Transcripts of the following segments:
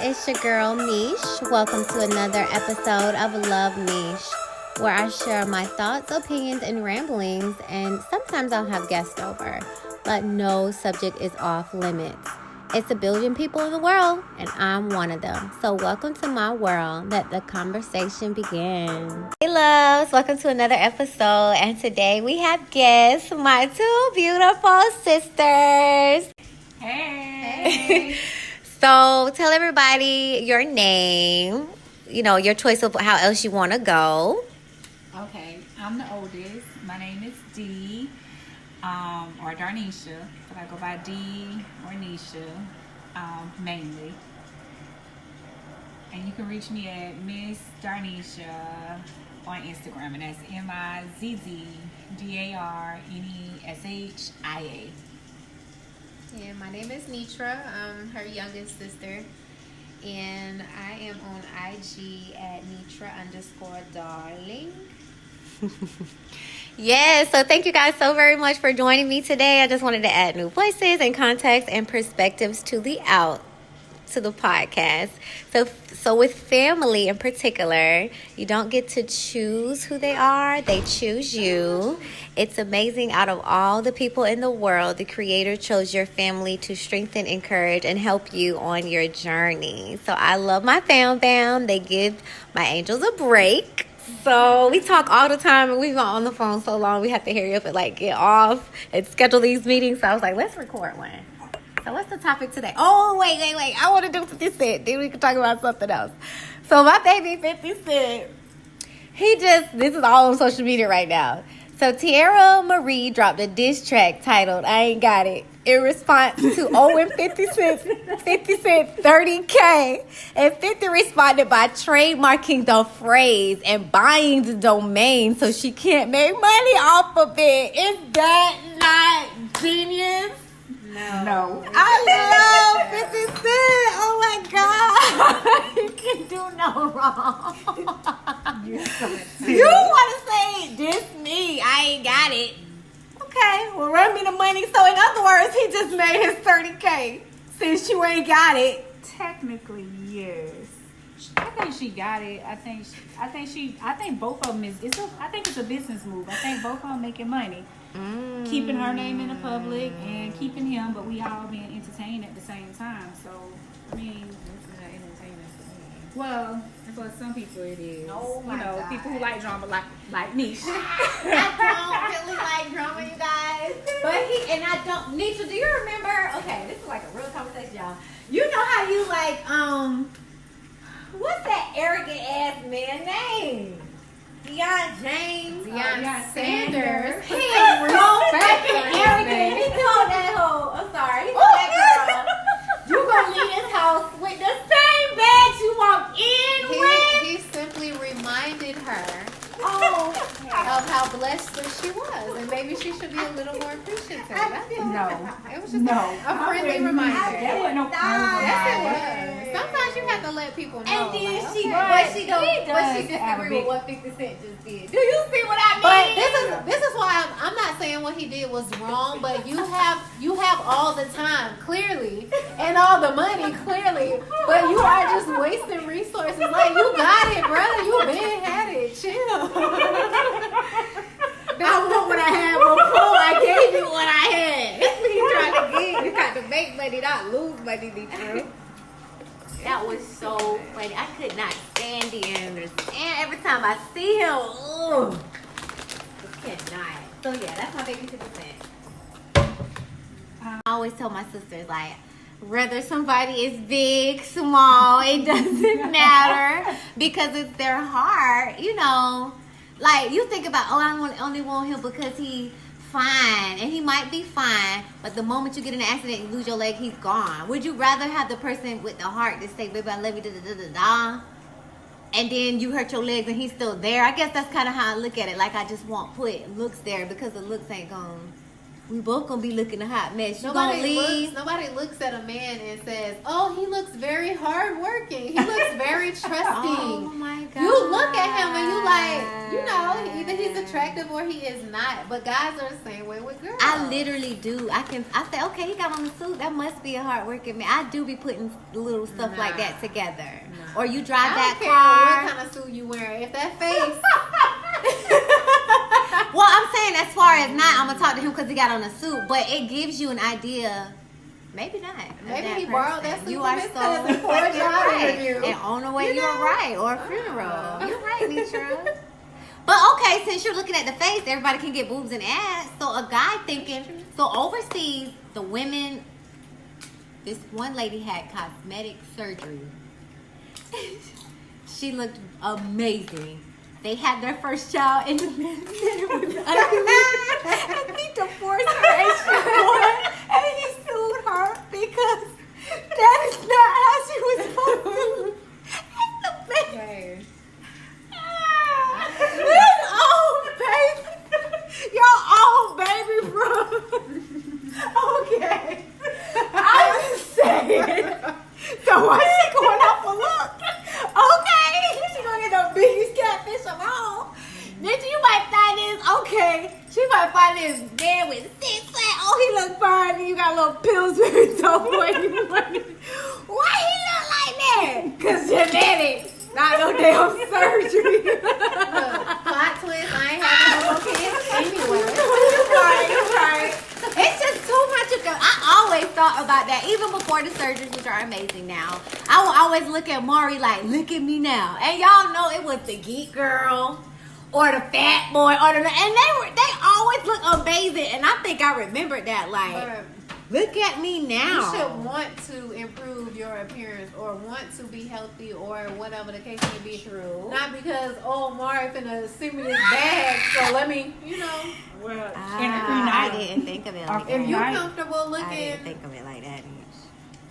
it's your girl Meesh. Welcome to another episode of Love Meesh, where I share my thoughts, opinions, and ramblings, and sometimes I'll have guests over, but no subject is off limits. It's a billion people in the world, and I'm one of them. So welcome to my world. Let the conversation begin. Hey loves, welcome to another episode, and today we have guests, my two beautiful sisters. Hey. So tell everybody your name, your choice of how else you want to go. Okay, I'm the oldest. My name is Dee, or Darnisha, but I go by Dee or Nisha, mainly. And you can reach me at Miss Darnisha on Instagram, and that's MIZZDARNESHIA. And my name is Nitra. I'm her youngest sister. And I am on IG at Nitra_darling. Yes, so thank you guys so very much for joining me today. I just wanted to add new voices and context and perspectives to the podcast. So with family in particular, you don't get to choose who they are. They choose you. It's amazing. Out of all the people in the world, the Creator chose your family to strengthen, encourage, and help you on your journey. So I love my fam. They give my angels a break. So we talk all the time, and we've been on the phone so long, we have to hurry up and get off and schedule these meetings. So I was like, let's record one. So what's the topic today? Oh, wait. I want to do 50 Cent. Then we can talk about something else. So my baby 50 Cent, this is all on social media right now. So Tierra Marie dropped a diss track titled I Ain't Got It in response to Owen 50 Cent 30K. And 50 responded by trademarking the phrase and buying the domain so she can't make money off of it. Is that not genius? No. I love 50 Cent. Oh my God. You can do no wrong. You want to say, this me, I ain't got it. Okay, well, run me the money. So in other words, he just made his 30K since you ain't got it. Technically, yes. I think she got it. I think both of them I think it's a business move. I think both of them making money. Keeping her name in the public and keeping him, but we all being entertained at the same time. So, I mean, it's not entertainment for me. Well, for some people it is. Oh my God. People who like drama, like me. I don't really like drama, you guys. Nisha, do you remember? Okay, this is like a real conversation, y'all. You know how you what's that arrogant ass man name? Deion James. Deion Sanders. He is so fucking arrogant. He told that hoe, I'm sorry, he told that girl, you gonna leave this house with the same bags you walked in with? He simply reminded her Oh, of how blessed that she was. And maybe she should be a little more appreciative. That's all. No. It was just No. a friendly reminder. That wasn't no Yes, it friendly was. Sometimes you have to let people know. and then like, she, okay. but she does have a disagree big- with what 50 Cent just did. Do you see what I mean? But this is why I'm not saying what he did was wrong, but you have all the time, clearly, and all the money, clearly, but you are just wasting resources. Like, you got it, brother. You been had it. Chill. I want what I had before I gave you what I had. That's what you trying to get. You got to make money, not lose money, Nitra. That was so funny. I could not stand the understand. Every time I see him, ugh. I cannot. So yeah, that's my baby 50 Cent. I always tell my sisters, whether somebody is big, small, it doesn't matter because it's their heart, you think about, I only want him because he's fine, and he might be fine, but the moment you get in an accident and you lose your leg, he's gone. Would you rather have the person with the heart to say, baby, I love you, da-da-da-da-da, and then you hurt your legs and he's still there? I guess that's kind of how I look at it. I just want put looks there because the looks ain't gonna we both gonna be looking a hot mess. You gonna leave? Nobody looks at a man and says, "Oh, he looks very hardworking. He looks very trusting." Oh my god! You look at him and you like, you know, either he's attractive or he is not. But guys are the same way with girls. I literally do. I say, okay, he got on the suit. That must be a hardworking man. I do be putting little stuff like that together. Or you drive that car. I don't care what kind of suit you wearing. If that face. Well, I'm saying as far as not, I'm gonna talk to him because he got on a suit, but it gives you an idea. Maybe not. Maybe he borrowed that suit you from are his so cousin for a job right. interview. And on the way, you're right, or a funeral. You're right, Mitra. But okay, since you're looking at the face, everybody can get boobs and ass. So a guy thinking, so overseas, the women, this one lady had cosmetic surgery. She looked amazing. They had their first child and the man said it was ugly. And he divorced her and she won. And he sued her because that is not how she was supposed to. And the baby. This old baby. Your old baby, bro. Okay. I'm just saying. So why she going out for look? Okay. She gonna get the biggest catfish of all. Then you might find this, okay. She might find this man with 6 pack. Oh, he look fine. And you got little Pillsbury doughboy. Why he look like that? Because genetics. Not no damn surgery. Look, plot twist, I ain't having no more kids anyway. Right. It's just too much of I always thought about that, even before the surgeries, which are amazing now. I would always look at Maury like, look at me now. And y'all know it was the geek girl or the fat boy or and they always look amazing. And I think I remembered that, like, look at me now. You should want to improve your appearance or want to be healthy or whatever the case may be. True. Not because, oh, Mari finna send me this bag, so let me, you know. Well, I didn't think of it like that. If you're comfortable I looking didn't think of it like that.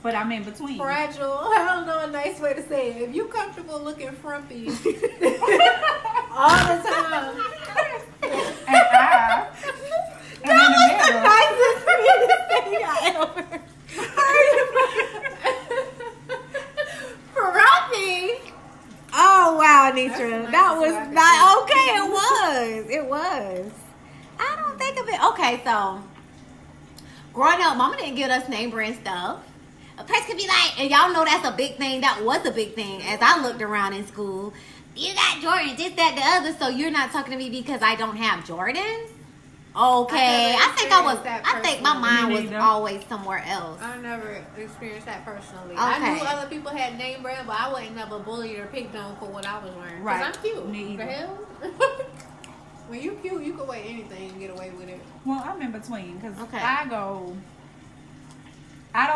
but I'm in between. fragile, I don't know a nice way to say it. If you're comfortable looking frumpy all the time. And I am in the middle. Nicest thing I ever frumpy. Oh wow, Nitra, that was not okay. It was. I don't think of it. Okay, so growing up, Mama didn't give us name brand stuff. A person could be like, and y'all know that's a big thing. That was a big thing as I looked around in school. You got Jordans, this, that, the other. So you're not talking to me because I don't have Jordans? Okay, I think my mind was always somewhere else. I never experienced that personally. Okay. I knew other people had name brand, but I wasn't never bullied or picked on for what I was wearing. Right. Because I'm cute. Me The either. hell? When you cute, you can wear anything and get away with it. Well, I'm in between because Okay. I don't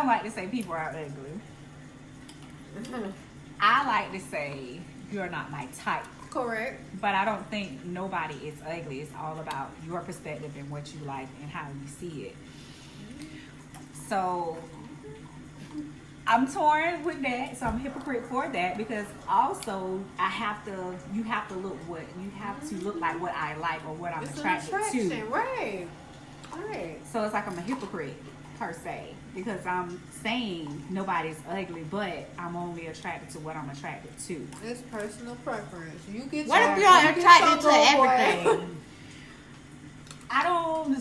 like to say people are ugly. I like to say you're not my type. Correct. But I don't think nobody is ugly. It's all about your perspective and what you like and how you see it. So I'm torn with that. So I'm a hypocrite for that because also you have to look like what I like or what I'm It's an attracted attraction, to. right? Right. So it's like I'm a hypocrite per se because I'm saying nobody's ugly, but I'm only attracted to what I'm attracted to. It's personal preference. You get. What your- if you're you get attracted your to little boy. everything?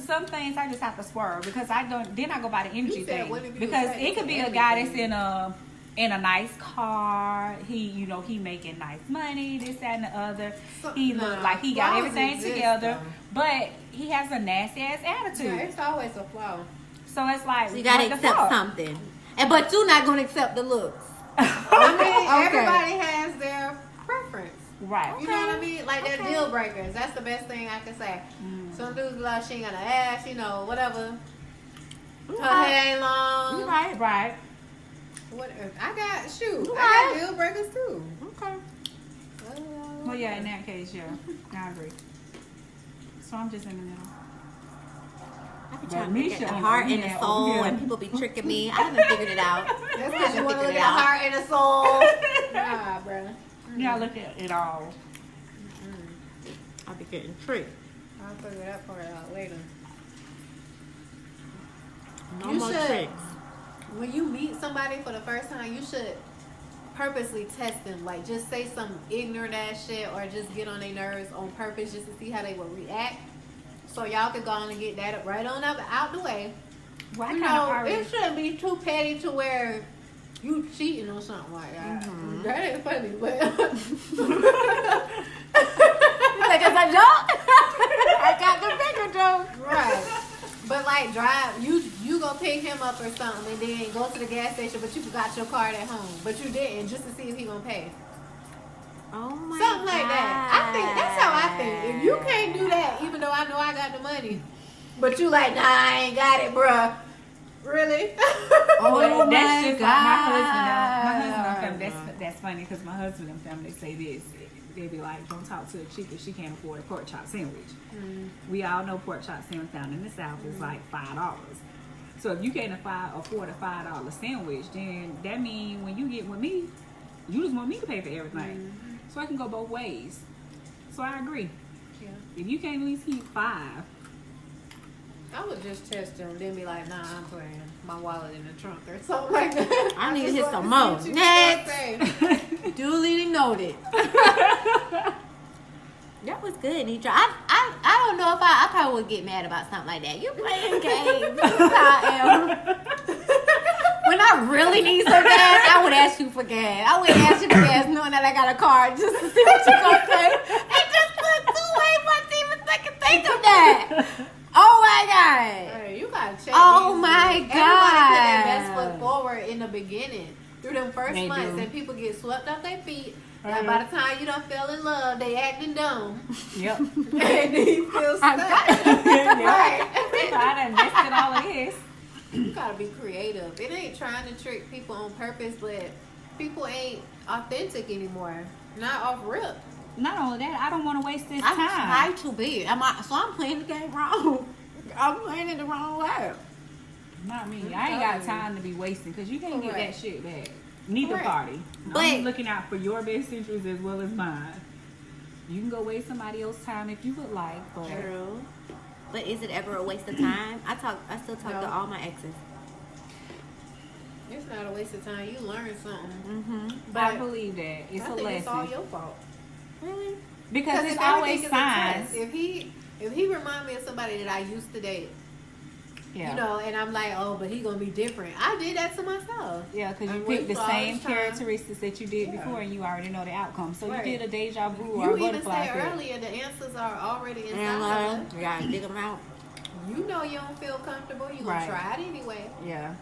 Some things I just have to swerve because I go by the energy You said, thing. what if you Because attracted it could to be a guy that's everything? in a nice car. He making nice money, this, that, and the other. He look Nah, like he got flaws everything exist, together, though. but he has a nasty ass attitude. Yeah, it's always a flaw. So it's like So you gotta what the accept fuck? something, but you're not gonna accept the looks. I mean, Okay. everybody has their preference. Right. You know what I mean? Like they're Okay. deal breakers. That's the best thing I can say. Some dudes be like, she ain't got an ass, whatever. Her hair ain't long. You right. Right. What? I got shoot. You I right. got deal breakers too. Okay. Well, yeah. In that case, yeah, I agree. So I'm just in the middle. I be But trying to Misha get the over heart and here, the over soul, here. and people be tricking me. I haven't figured it out. That's I because you haven't want to figured look it at the out. heart and the soul. Nah, bruh. Yeah, look at it all. I be getting tricked. I'll figure that part out later. No You more should- tricks. When you meet somebody for the first time, you should purposely test them. Like, just say some ignorant ass shit or just get on their nerves on purpose just to see how they will react. So y'all could go on and get that right on up out the way. Well, I You kind of know, already. it shouldn't be too petty to where you cheating or something like that. That ain't funny, but You think it's a joke? I got the bigger joke. right. But like drive, you go pick him up or something, and then go to the gas station, but you forgot your card at home, but you didn't, just to see if he gonna pay. Oh my Something like that. I think that's how I think. If you can't do that, even though I know I got the money, but you like, nah, I ain't got it, bruh. Really? Oh That's my just God. like my husband and family. That's funny because my husband and family say this. They be like, don't talk to a chick if she can't afford a pork chop sandwich. We all know pork chop sandwich down in the South is like $5. So if you can't afford a $5 sandwich, then that means when you get with me, you just want me to pay for everything. So I can go both ways. So I agree. Yeah. If you can't at least keep $5, I would just test him, then be like, nah, I'm putting my wallet in the trunk or something like that. I need to just hit some wanted more. to see what you gonna Next. say. Duly noted. That was good, Nitra. I don't know if I probably would get mad about something like that. You playing games. That's how I am. When I really need some gas, I would ask you for gas. I would ask you for gas knowing that I got a card just to see what you gonna say. It just took 2 months to even think of that. Oh my God. Hey, you gotta check. Oh these my things. Everybody put their God. best foot forward in the beginning. Through them first They months, do. and people get swept off their feet. Like by the time you done fell in love, they acting dumb. yep. And then you feel stuck. Right. Right. So I done invested all of this. You gotta be creative. It ain't trying to trick people on purpose, but people ain't authentic anymore. Not off rip. Not only that, I don't want to waste this I time. try to be. So I'm playing the game wrong. I'm playing it the wrong way. Not me. I ain't got time to be wasting because you can't get that Correct. shit back. Neither Correct. party. But- I'm looking out for your best interests as well as mine. You can go waste somebody else's time if you would like, but True. But is it ever a waste of time? I still talk No. to all my exes. It's not a waste of time. You learn something. Mm-hmm. But I believe that it's I a think it's all lesson your fault. Really? because if it's always everything is a signs. test, if he remind me of somebody that I used to date, Yeah, you know, and I'm like, oh, but he gonna be different. I did that to myself. yeah, because you I'm picked the with all same this time. characteristics that you did Yeah. before, and you already know the outcome. So Right. you did a deja vu or a You even butterfly said effect. earlier the answers are already inside And of us. you gotta dig them out. You know you don't feel comfortable. You gonna Right. try it anyway. Yeah,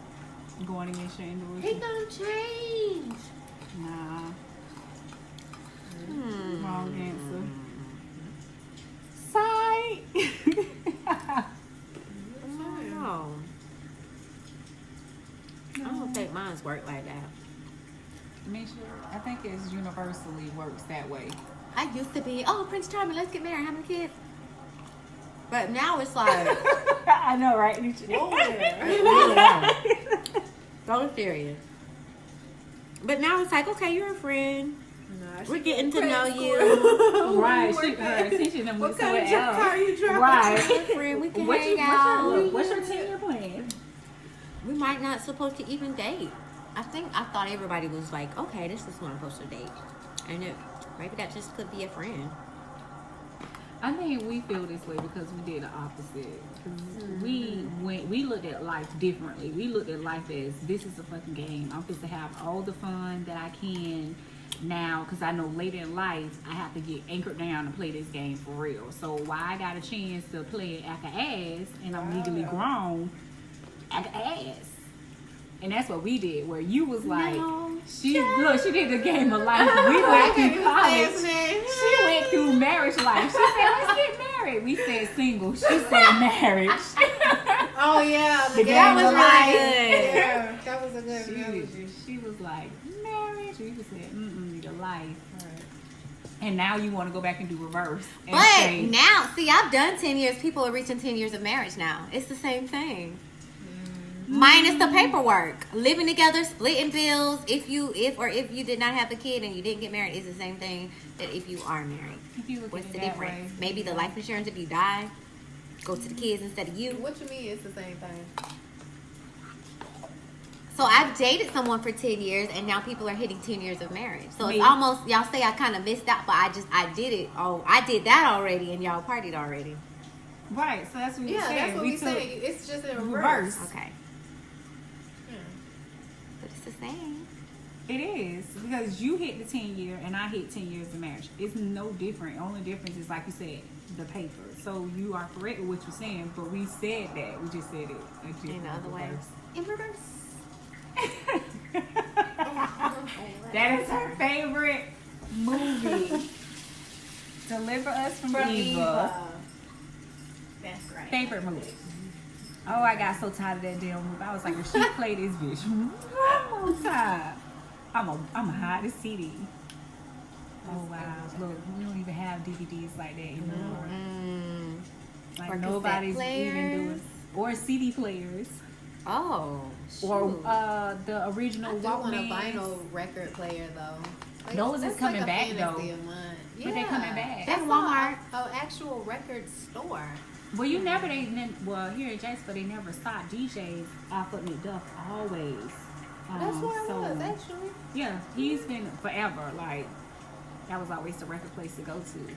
going against your He intuition. gonna change. Nah, Hmm. wrong answer. Sight. No. I don't think mine's work like that. Misha, I think it's universally works that way. I used to be, oh, Prince Charming, let's get married. How many kids? But now it's like, I know, right? so serious. But now it's like, okay, you're a friend. Nah, We're she getting to credit know score. you. Right, Where she you work she should have What went kind of somewhere car else. you driving? Right. We're a friend. We can hang out. What's your 10-year plan? We might not supposed to even date. I thought everybody was like, okay, this is when I'm supposed to date. And maybe that just could be a friend. I think we feel this way because we did the opposite. 'Cause we looked at life differently. We looked at life as this is a fucking game. I'm supposed to have all the fun that I can now because I know later in life I have to get anchored down and play this game for real. So why I got a chance to play it after ass and I'm legally grown after ass. And that's what we did. Where you was like, No. she did the game of life. We went through college. His name. She went through marriage life. She said, let's get married. We said single. She said marriage. Oh yeah, the The game game of was life. good. Yeah, that was a good analogy. she was like, marriage. We just said, the life. And now you want to go back and do reverse. And But say, now, see, I've done 10 years. People are reaching 10 years of marriage now. It's the same thing. Minus the paperwork. Living together, splitting bills. If you did not have a kid and you didn't get married, it's the same thing that if you are married. if you look What's at the it that difference? way, Maybe the life insurance if you die go to the kids instead of you. What you mean? It's the same thing. So I've dated someone for 10 years, and now people are hitting 10 years of marriage. So Me. it's almost, y'all say I kind of missed out, but I did it. Oh, I did that already, and y'all partied already. Right, so that's what we said. that's what we took say. It's just in reverse. Okay. But it's the same. It is, because you hit the 10 year and I hit 10 years of marriage. It's no different. Only difference is, like you said, the paper. So you are correct with what you're saying, but we said that. We just said it In the other way. In reverse. That is her favorite movie. Deliver Us from Evil. That's right. Favorite movie. Oh, I got so tired of that damn movie. I was like, if she play this bitch one more time, I'm hide the CD. Oh wow! Look, we don't even have DVDs like that anymore. Like Or nobody's cassette even doing, players. or CD players, Oh, or shoot. the I original do want a Walkman. vinyl record player though. Like, Those is that's coming like a back, fantasy though. of mine. But they coming back. That's At Walmart. an actual record store. Well, you never well here at Jasper they never stopped DJs off of McDuff always. That's where I so, was actually. Yeah, he's been forever. Like that was always the record place to go to.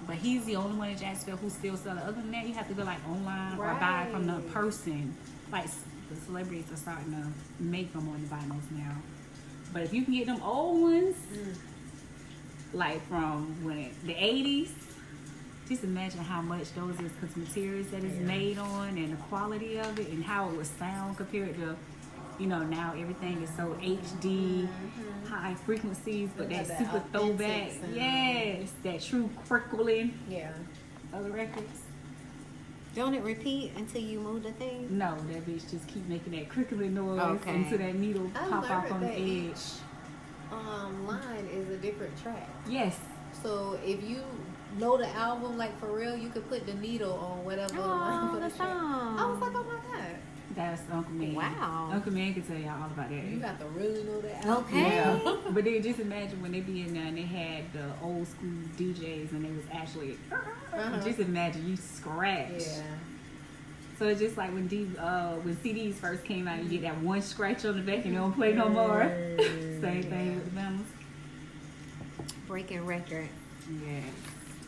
But he's the only one in Jacksonville who still sells it. Other than that, you have to go like online or buy from the person. Like the celebrities are starting to make them on the vinyls now. But if you can get them old ones, like from the 80s, just imagine how much those is, because materials that is made on and the quality of it and how it would sound compared to, now everything is so HD, high frequencies, but that That super throwback. authentic sound. Yes, that true crickling Yeah. of the records. Don't it repeat until you move the thing? No, that bitch just keep making that crickling noise Okay. until that needle I pop off learned on the that edge. Line is a different track. Yes. So if you know the album like for real, you could put the needle on whatever line Oh, for the the track. song. I was like, oh my god, That's Uncle Man. Wow. Uncle Man can tell y'all all about that. you got to really know the album. Okay. Yeah. But then just imagine when they be in there and they had the old school DJs and they was actually just imagine you scratch. Yeah. So it's just like when CDs first came out, you get that one scratch on the back and they don't play no more. Same thing with the vinyls. Breaking record. Yeah.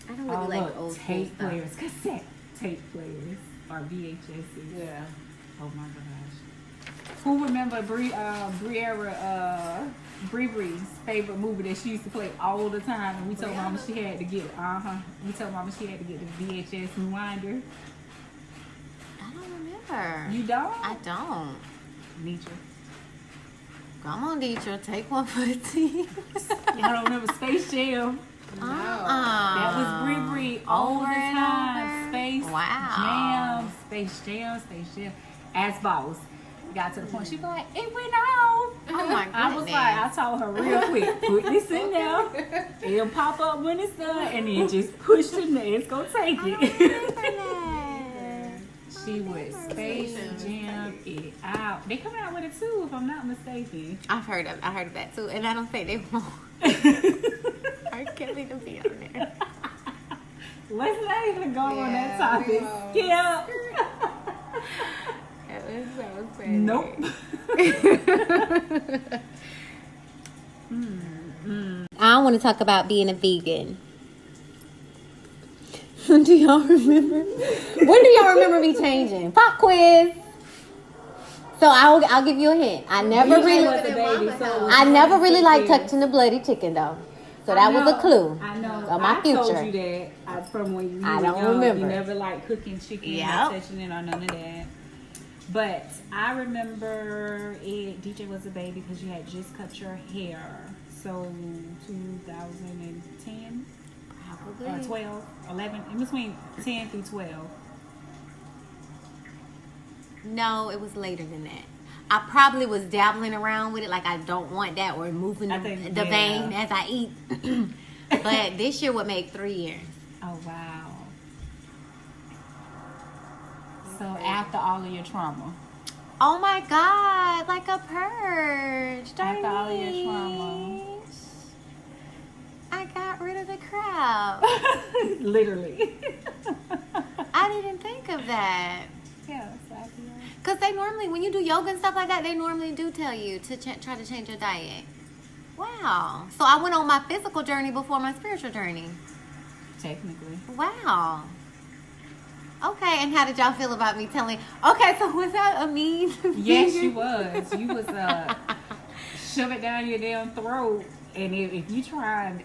I don't really like look, old school tape stuff. players, cassette tape players, or VHSs. Yeah. Oh my gosh. Who remember Bree's favorite movie that she used to play all the time, and we told Mama she had to get we told Mama she had to get the VHS rewinder. I don't remember. You don't? I don't. Nietzsche. Come on, Deetra, take one for the team. Y'all don't remember Space Jam? That was Bree all the Over and time. over. Space Wow. Space Jam. As boss. Got to the point she be like, it went off. Oh my goodness. I was like, I told her real quick, put this in there. It'll pop up when it's done, and then just push it in there. It's gonna take it. She would Space Jam it out. They coming out with it too, if I'm not mistaken. I heard of that too, and I don't think they won't. I can't be to be on there. Let's not even go on that Yeah, topic. we Skip. That was so funny. Nope. I want to talk about being a vegan. Do y'all remember? When do y'all remember me changing? Pop quiz. So I'll give you a hint. I never really liked touching the bloody chicken though. So that was a clue. I know. Of my I future. told you that from when you I were don't young. remember. You never liked cooking chicken, Yep. not touching it or none of that. But I remember it. DJ was a baby because you had just cut your hair. So 2010 or 12, 11, in between 10 through 12. No, it was later than that. I probably was dabbling around with it, like I don't want that, or moving the vein as I eat. But this year would make 3 years. Oh wow! So after all of your trauma, Oh my God, like a purge. after all of your trauma, I got rid of the crowd. literally. I didn't think of that. Yeah, exactly. Because because they normally, when you do yoga and stuff like that, they normally do tell you to try to change your diet. Wow. So I went on my physical journey before my spiritual journey. Technically. Wow. Okay, and how did y'all feel about me telling? Okay, so was that a mean? Yes, you was. You was shove it down your damn throat, and if you try and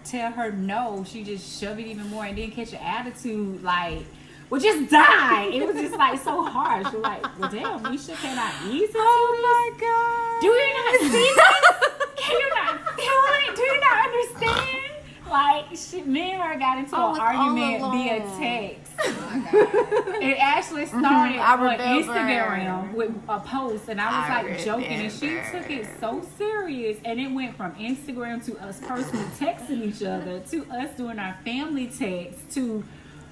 tell her no, she just shove it even more, and then catch your attitude like, well, just die. It was just like so harsh. You're like, well, damn, Misha, can I ease into Oh my God. Do you not see this? Can you not feel it? Do you not understand? Like, me and her got into an argument via text. Oh my God. It actually started I on remember. Instagram with a post, and I was I like joking, and she remember. took it so serious, and it went from Instagram to us personally texting each other to us doing our family text to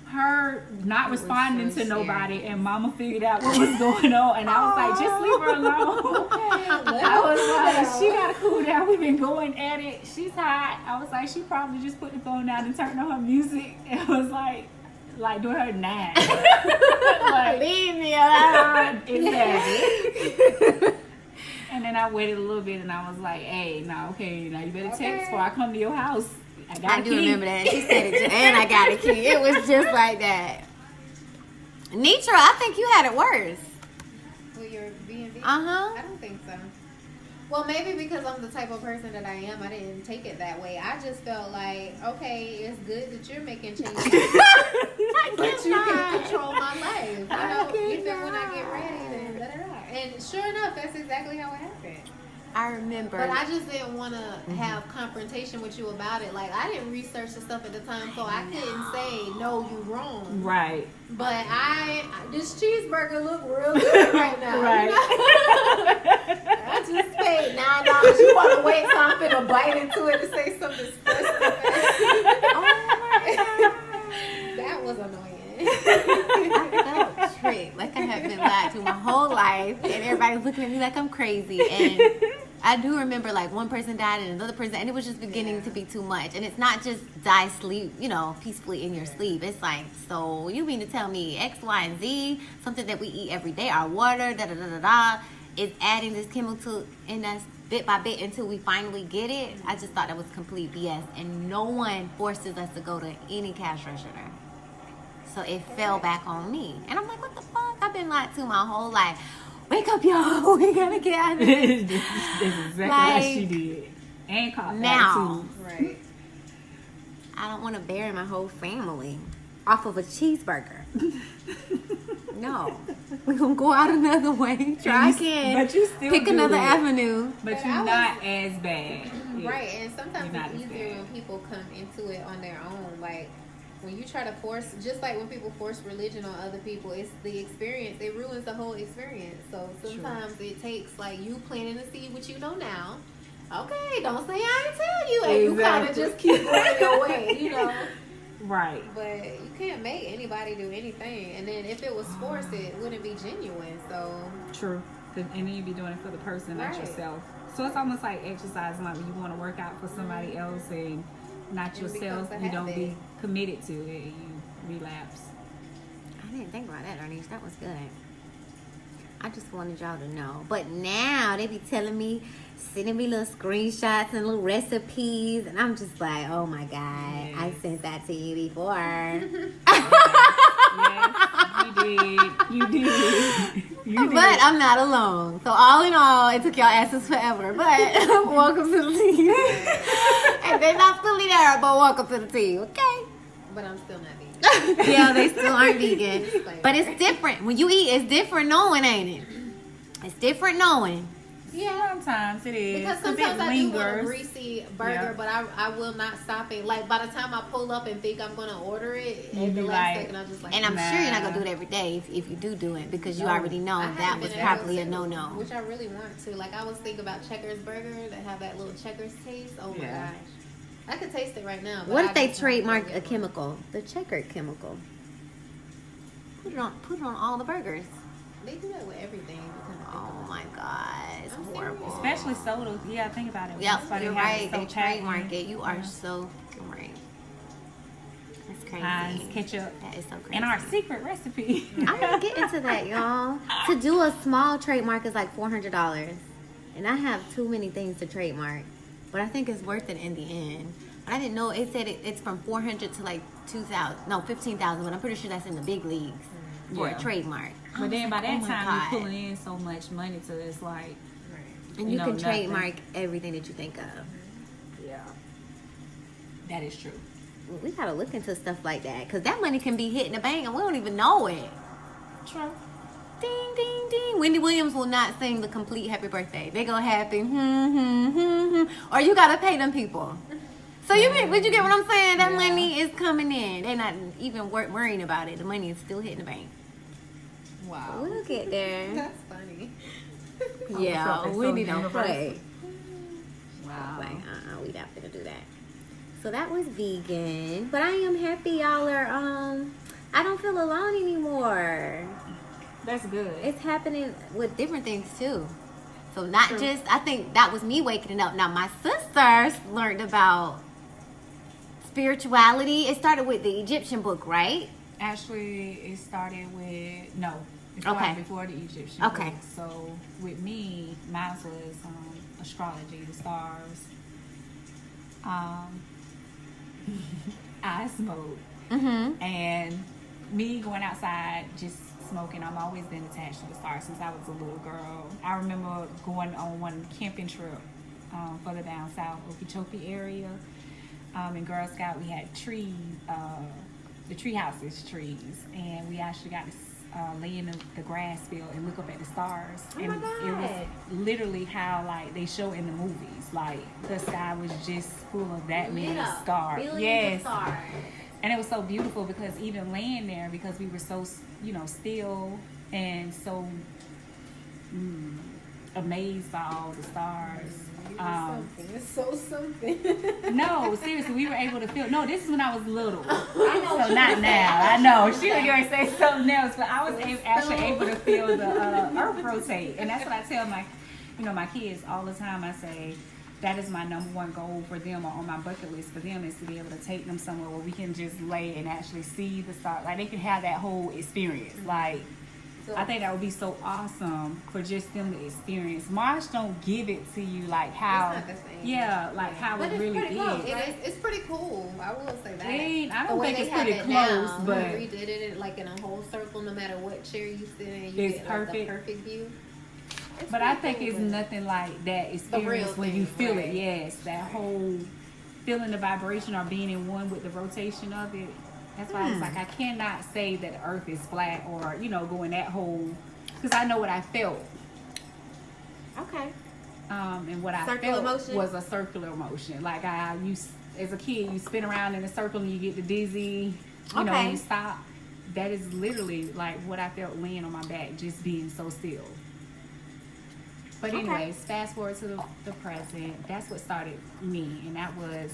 her not responding so to nobody, and Mama figured out what was going on, and I was like, just leave her alone. I was like, she gotta cool down. We've been going at it. She's hot. I was like, she probably just put the phone down and turned on her music. It was like doing her nine. Like, Leave me alone. exactly. And then I waited a little bit, and I was like, hey, now you better text before I come to your house. I do remember that. She said it, and I got a key. It was just like that. Nitra, I think you had it worse. With your B&B? Uh-huh. I don't think so. Well, maybe because I'm the type of person that I am, I didn't take it that way. I just felt like, okay, it's good that you're making changes, but you can control my life. You know, even when I get ready, then da-da-da. And sure enough, that's exactly how it happened. I remember. But I just didn't want to have confrontation with you about it. Like, I didn't research the stuff at the time, so I couldn't say, no, you wrong. Right. But this cheeseburger look real good right now. Right. You know? I just paid $9. You want to wait so I'm finna bite into it and say something disgusting. Oh my God. That was annoying. I felt tricked. Like I have been lied to my whole life, and everybody's looking at me like I'm crazy. And I do remember, like, one person died and another person, and it was just beginning to be too much. And it's not just die, sleep, peacefully in your sleep. It's like, so you mean to tell me X, Y, and Z, something that we eat every day, our water, da-da-da-da-da, is adding this chemical in us bit by bit until we finally get it? I just thought that was complete BS. And no one forces us to go to any cash register. So it fell back on me. And I'm like, what the fuck? I've been lied to my whole life. Wake up, y'all. We gotta get out of this. That's exactly what she did. And caught Now. attitude. Right. I don't want to bury my whole family off of a cheeseburger. No. We're going to go out another way. Try again. But you still pick do another it. avenue. But But you're I not as bad. Right, and sometimes You're not it's as easier bad. when people come into it on their own. Like, when you try to force, just like when people force religion on other people, it's the experience. It ruins the whole experience. So sometimes it takes, like, you planting to see what you know now. Okay, don't say I didn't tell you. And you kind of Exactly. just keep going your way, you know. Right. But you can't make anybody do anything. And then if it was forced, it wouldn't be genuine. So, True. And then you'd be doing it for the person, not Right. yourself. So it's almost like exercising, like when you want to work out for somebody else and not It yourself, becomes a you don't habit. be committed to it, and you relapse. I didn't think about that, Ernest. That was good. I just wanted y'all to know. But now they be telling me, sending me little screenshots and little recipes. And I'm just like, oh my God. I Yes. sent that to you before. Yes, you did. You did. You did. But I'm not alone. So all in all, it took y'all asses forever. But welcome to the team. And they're not fully there, but welcome to the team, okay? but I'm still not vegan. Yeah, they still aren't vegan. But it's different. When you eat, it's different knowing, ain't it? It's different knowing. Yeah. Sometimes it is. Because 'cause sometimes it I do want a lingers. greasy burger, Yeah. but I will not stop it. Like, by the time I pull up and think I'm going to order it, You at the be last like- second, I'm just like, And I'm sure you're not going to Nah. do it every day if you do it because you No. already know I that haven't was been able probably a to, no-no. Which I really want to. Like, I was thinking about Checkers Burger that have that little Checkers taste. Oh my Yeah. gosh. I could taste it right now. But What I if they just want to trademarked get a one. chemical? The checkered chemical. Put it on all the burgers. They do that with everything. Oh my God. It's I'm horrible. Especially soda. Yeah, think about it. Yep, Somebody you're has right. so They trademark patent. it. You are Yeah. so right. It's Crazy. Heinz ketchup. That is so crazy. And our secret recipe. I'm gonna get into that, y'all. To do a small trademark is like $400, and I have too many things to trademark, but I think it's worth it in the end. But I didn't know it said it's from 400 to like 2,000, no 15,000. But I'm pretty sure that's in the big leagues for a trademark. But then by that oh time, God. you're pulling in so much money to it's like, And you know, can nothing. trademark everything that you think of. yeah, that is true. We gotta look into stuff like that, because that money can be hitting the bank and we don't even know it. True. Ding, ding, ding. Wendy Williams will not sing the complete happy birthday. They go happy, or you gotta pay them people. So you get what I'm saying? That money is coming in. They're not even worrying about it. The money is still hitting the bank. Wow. We'll get there. That's funny. Yeah, Something Wendy so don't universal. play. Wow. Like, we not gonna do that. So that was vegan, but I am happy y'all are. I don't feel alone anymore. That's good. It's happening with different things too. So not just. I think that was me waking up. Now my sisters learned about spirituality. It started with the Egyptian book, right? Actually, it started with It started Okay. before the Egyptian. Okay. book. So with me, mine was astrology, the stars. I smoke, and me going outside just smoking. I've always been attached to the stars since I was a little girl. I remember going on one camping trip further down south, Okeechobee area. In Girl Scout, we had the tree houses trees, and we actually got to lay in the grass field and look up at the stars. And my God. it was literally how like they show in the movies. Like the sky was just full of that many stars. Billions of stars. And it was so beautiful because even laying there, because we were so still and so amazed by all the stars. It's so something. No, seriously, we were able to feel. No, this is when I was little. So not now. I know she was going to say something else, but I was actually able to feel the earth rotate, and that's what I tell my kids all the time. I say that is my number one goal for them, or on my bucket list for them, is to be able to take them somewhere where we can just lay and actually see the stars. Like they can have that whole experience. Like I think that would be so awesome for just them to experience. Mars don't give it to you like how, It's not the same. yeah, like how But it it's really pretty is. close. It's pretty cool. I will say that. I don't The way think it's they have pretty it close, now, but we redid it like in a whole circle. No matter what chair you sit in, you It's get like, the perfect. perfect view. It's but I pretty think cool, it's but- nothing like that experience when you thing, feel right. it. Yes, that whole feeling the vibration or being in one with the rotation of it. That's why it's like I cannot say that the Earth is flat or going that whole, because I know what I felt. Okay. And what I Circular felt motion? was a circular motion. Like as a kid, you spin around in a circle and you get the dizzy. Okay. You stop. That is literally like what I felt laying on my back, just being so still. But Okay. anyways, fast forward to the present. That's what started me, and that was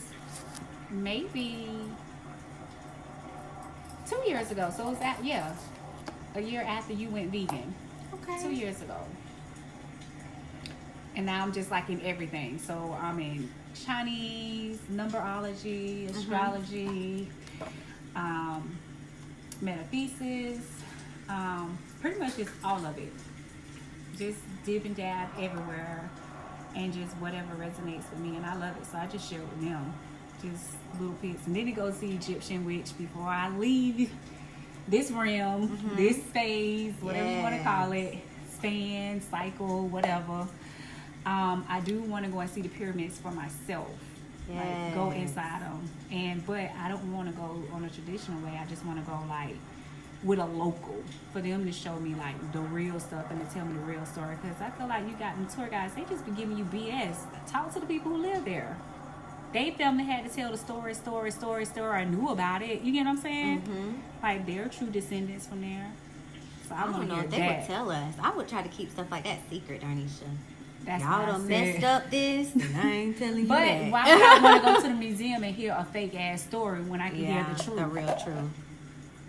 maybe 2 years ago. So it was a year after you went vegan. Okay. 2 years ago. And now I'm just like in everything. So I'm in Chinese, numberology, astrology, metaphysics, pretty much just all of it. Just dip and dab everywhere, and just whatever resonates with me, and I love it. So I just share it with them, just little bits. And then it goes to Egyptian witch before I leave this realm, this phase, whatever you want to call it, span, cycle, whatever. I do want to go and see the pyramids for myself. Like go inside them, but I don't want to go on a traditional way. I just want to go like with a local, for them to show me like the real stuff and to tell me the real story. Because I feel like you got them tour guides, they just be giving you BS. Talk to the people who live there. They felt they had to tell the story. I knew about it. You get what I'm saying? Like they're true descendants from there. So I I want don't to know hear if they that. would tell us. I would try to keep stuff like that secret, Darnisha. That's Y'all what I done said. messed up this, and I ain't telling you But that. why would I want to go to the museum and hear a fake ass story when I can hear the truth? The real truth.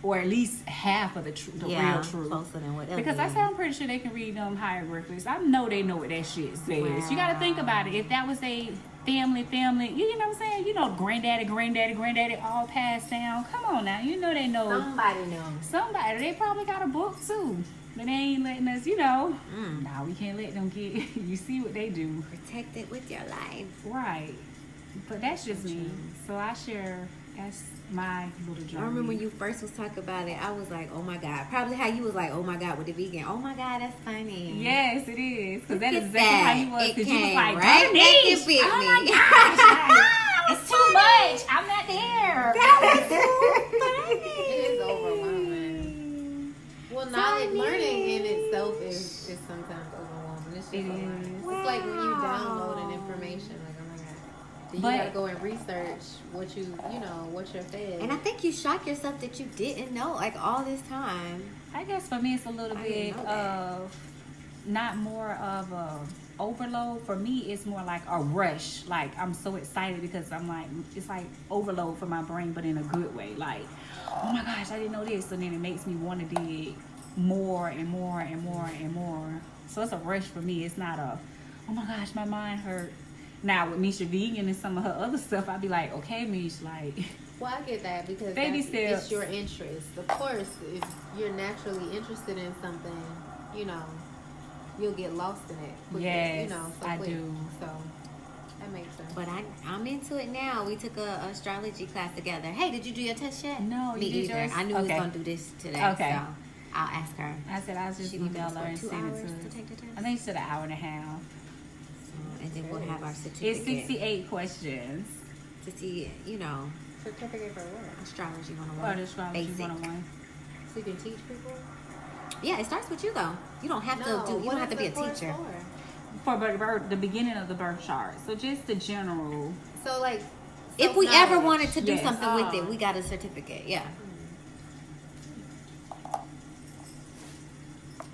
or at least half of the real truth. Closer than whatever. Because I say I'm pretty sure they can read them hieroglyphics. I know they know what that shit says. Wow. You got to think about it. If that was a family, you know what I'm saying? You know, granddaddy, all passed down. Come on now, you know they know. Somebody knows. Somebody. They probably got a book too. But they ain't letting us, you know. Nah, we can't let them get. You see what they do. Protect it with your life. Right. But that's just me. So I share. That's my little journey. I remember when you first was talking about it, I was like, oh my God. Probably how you was like, oh my God, with the vegan. Oh my God, that's funny. Yes, it is. Because that is Look exactly at how you was. that. Because It you was came like, right "Darn back and Meesh, bit oh me." my gosh, it's too much. I'm not there. It is overwhelming. Well, knowledge learning in itself is sometimes overwhelming. It's just a lot. It's like when you download an information, like, oh my God. Then you gotta go and research what what you're fed. And I think you shocked yourself that you didn't know, like, all this time. I guess for me, it's a little bit of not more of a overload. For me, it's more like a rush. Like, I'm so excited because I'm like, it's like overload for my brain, but in a good way. Like, oh my gosh, I didn't know this. So then it makes me want to dig more and more and more and more. So it's a rush for me. It's not a, oh my gosh, my mind hurt. Now with Meesh vegan and some of her other stuff, I'd be like, okay, Meesh, like. Well, I get that because Baby steps. it's your interest. Of course, if you're naturally interested in something, you'll get lost in it quickly. Yes, So I quick. do. So that makes sense. But I'm into it now. We took a astrology class together. Hey, did you do your test yet? No, Me you did either. yours? I knew we was Okay. going to do this today. Okay. So I'll ask her. I said I was just She email gonna her and for 2 send it hours to to her. take the test? I think she said an hour and a half. And then we'll have our It's certificate 68 questions. to see, Certificate for what? astrology Or 101. the astrology Basic. 101. So you can teach people? Yeah, it starts with you though. You don't have to do. You don't have to be a teacher. For the beginning of the birth chart. So just the general. So like, If we ever self-knowledge. wanted to do Yes. something with it, we got a certificate. Yeah.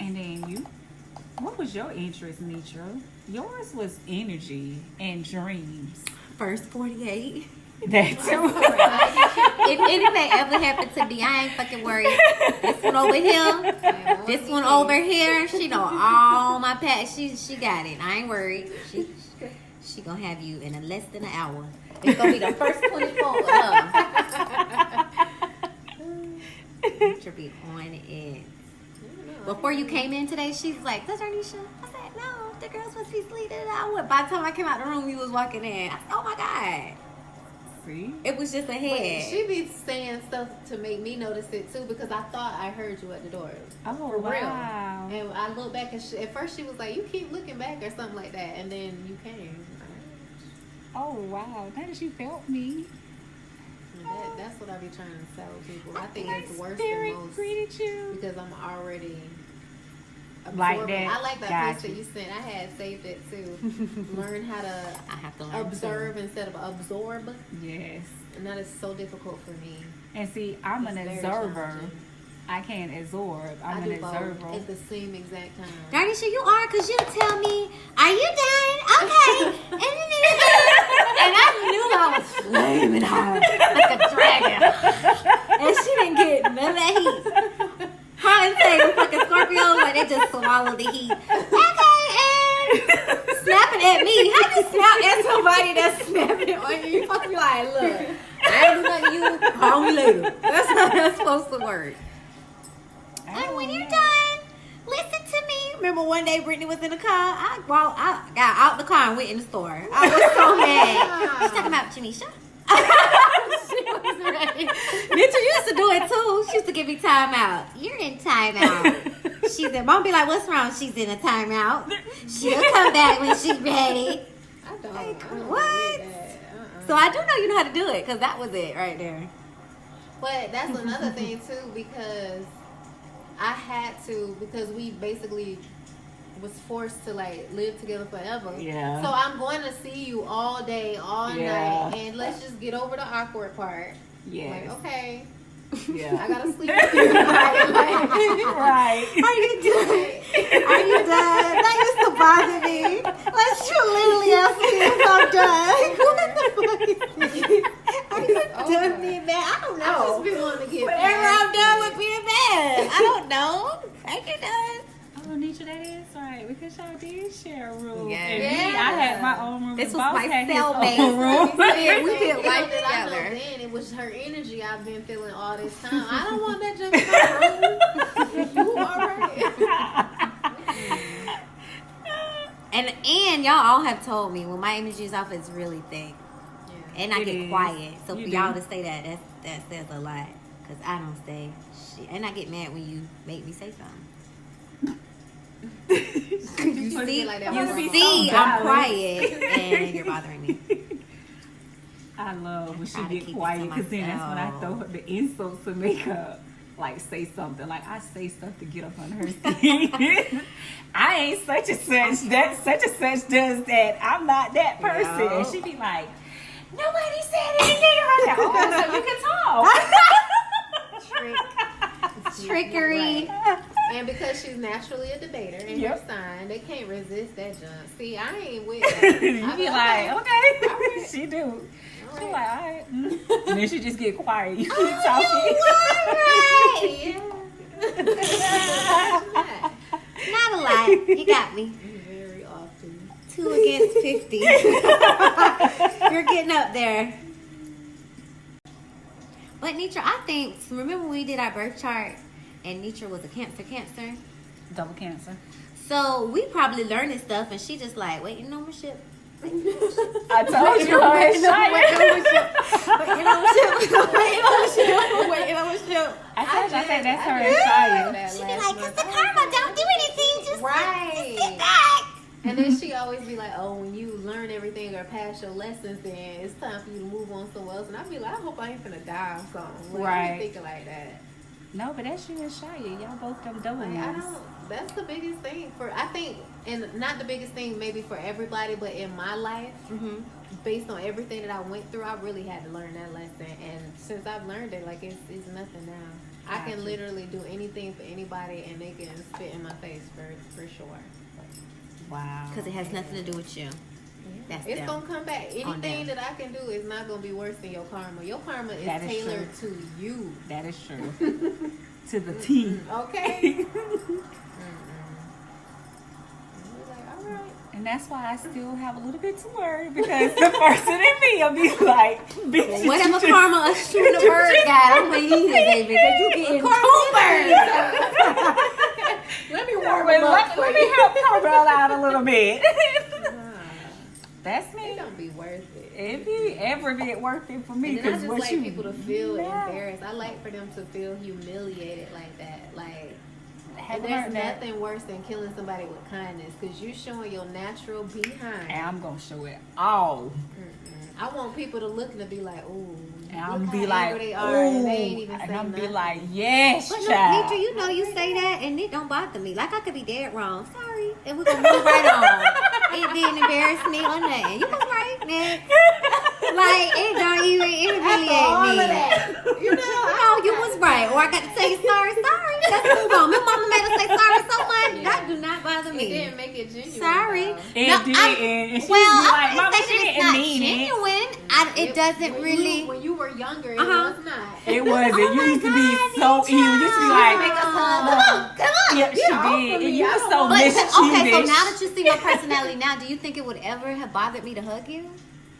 And then you. What was your interest, Mitra? Yours was energy and dreams. First 48. That too. If anything ever happened to me, I ain't fucking worried. This one over here, this one over here, she know all my past. She got it. I ain't worried. She gonna have you in less than an hour. It's gonna be the first 24 to be on it. Before you came in today, she's like, "That's Arnisha." I said, "No, the girl's supposed to be sleeping." By the time I came out the room, you was walking in. I said, "Oh my God." See? It was just a head. She be saying stuff to make me notice it too because I thought I heard you at the door. Oh, For wow. real. And I looked back and at first she was like, "You keep looking back" or something like that, and then you came. Oh, wow. Now that you felt me. That's what I be trying to tell people. I think My it's worse spirit than most greeted you. because I'm already Like absorbing. that. I like that Got post that you sent. I had saved it too. Learn how to I have to learn observe instead of absorb, Yes. and that is so difficult for me. And see, I'm It's an very observer. challenging. I can't absorb. I I'm do an both observer. at the same exact time. Darnisha, you are, because you tell me, "Are you done? Okay." And I knew I was flaming hot like a dragon. And she didn't get none of that heat. Her and say them fucking Scorpios, like they just swallow the heat. Okay, and snapping at me. How you snap at somebody that's snapping on you? You fucking be like, "Look, I ain't do nothing to you. Call me later." That's how that's supposed to work. And when you're done, listen to me. Remember one day Brittany was in the car? I got out the car and went in the store. I was so mad. She's talking about Jamisha. She was ready. Mitchell used to do it too. She used to give me time out. You're in time out. She said, "Mom be like, what's wrong?" She's in a timeout. She'll come back when she's ready. I don't. Like, I don't what? get that. So I do know you know how to do it because that was it right there. But that's another thing too because I had to because we basically was forced to like live together forever. Yeah. So I'm going to see you all day, all Yeah. night, and let's just get over the awkward part. Yes. Like, okay, Yeah. I gotta sleep with you tonight. Right. Are you done? Are you done? That used to bother me. Like, she literally asked me if I'm done. What the fuck is this? Are you done being mad? I don't I just know. be wanting to get Whenever I'm done with our own room. This The was boss my had his cellmate. own room. Yeah, we did Little life did I know together. then it was her energy I've been feeling all this time. I don't want that junk in my room. You alright? And y'all all have told me when my energy is off, it's really thick. Yeah. And I It get is. quiet. So You for do. y'all to say that says a lot. Because I don't say shit. And I get mad when you make me say something. You see- see, like that you with see my See, so I'm balanced. quiet and you're bothering me. I love when she Try to get keep it quiet to because then that's when I myself. throw her the insults to make her like say something. Like I say stuff to get up on her skin. I ain't such and such. That such and such does that. I'm not that person. Yeah. And she be like, nobody said anything about that. Oh, so you can talk. Trickery. Right. And because she's naturally a debater and Yep. her sign, they can't resist that junk. See, I ain't with that. You I be like, okay. She do. She All like, right. all right. And then she just get quiet. You keep talking. Right. Yeah. Not a lot. You got me. Very often. 2 against 50. You're getting up there. But Nitra, I think, remember when we did our birth chart and Nitra was a cancer? Double cancer. So we probably learning stuff and she just like, waiting on my ship. I told you her and Shia. Waiting on my ship. I told you, I said that's her and did Shia. that She be last like, month. cause the karma don't do anything, just Right. sit back. And then she always be like, oh, when you learn everything or pass your lessons, then it's time for you to move on somewhere else. And I be like, I hope I ain't finna die or something. Like, I Right. be thinking like that. No, but that's you and Shia. Y'all both them double Like, I ones. don't, that's the biggest thing for, I think, and not the biggest thing maybe for everybody, but in my life, Mm-hmm. based on everything that I went through, I really had to learn that lesson. And since I've learned it, like, it's nothing now. I can Gotcha. literally do anything for anybody and they can spit in my face for sure. Wow. Because it has nothing to do with you. That's It's them. gonna come back. them. Anything that I can do is not gonna be worse than your karma. Your karma is That is tailored to you. That is true. To the T. Okay. All right. And that's why I still have a little bit to worry because the person in me will be like, bitch. Whatever karma a shooting a bird got, I'm gonna eat it, baby. Because you getting two birds. Let me warm Let, them up for let me you. help Carmel out a little bit. That's It me. don't be worth it. It be every bit worth it for me. And then I Because just what like you people to feel Yeah. embarrassed. I like for them to feel humiliated like that. Like, Haven't there's learned that. nothing worse than killing somebody with kindness because you showing your natural behind. And I'm gonna show it all. I want people to look and to be like, ooh, And I'm look be how like, angry they are, and they ain't ooh. even And say I'm be nothing. like, yes, But no, child. Nitra, you know you say that and it don't bother me. Like I could be dead wrong. Sorry. And we're gonna move right on. It didn't embarrass me or nothing. You was right, next. Like it don't even humiliate all me. of that, you know, No, you was right. Or I got to tell you sorry. Let's move on. My mama made us say sorry so much. Yeah. That do not bother it me. didn't make it genuine. Sorry. though. It No, did, and she well, was I like, wouldn't Mama, say she that it's didn't not mean it. genuine. It doesn't when really. when you were younger, it Uh-huh. was not. It wasn't. Oh You my used to be God, so Nisha. evil. You used to be Make like, us hug. Come on. yeah, she off did. of me. And you I were don't so want But, mischievous. okay, so now that you see my personality now, do you think it would ever have bothered me to hug you?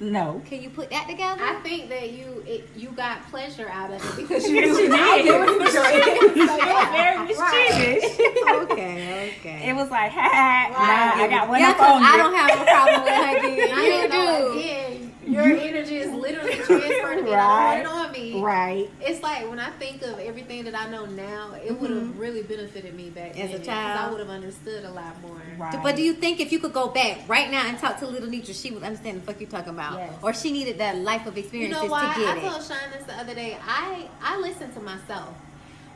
No. Can you put that together? I think that you got pleasure out of it because you Yes, knew you I did. did what you It was very mischievous. okay. It was like, ha ha, Right. nah, I got one Yeah, up because on I you. don't have a problem with hugging. And I You didn't know, do. again, your energy is literally transferred to me. Right. And I don't want it on me. Right. It's like when I think of everything that I know now, it would have really benefited me back As a then. 'cause child. I would have understood a lot more. Right. But do you think if you could go back right now and talk to little Nitra, she would understand the fuck you're talking about? Yes. Or she needed that life of You experiences know why? to get I it? told Shine this the other day. I listen to myself.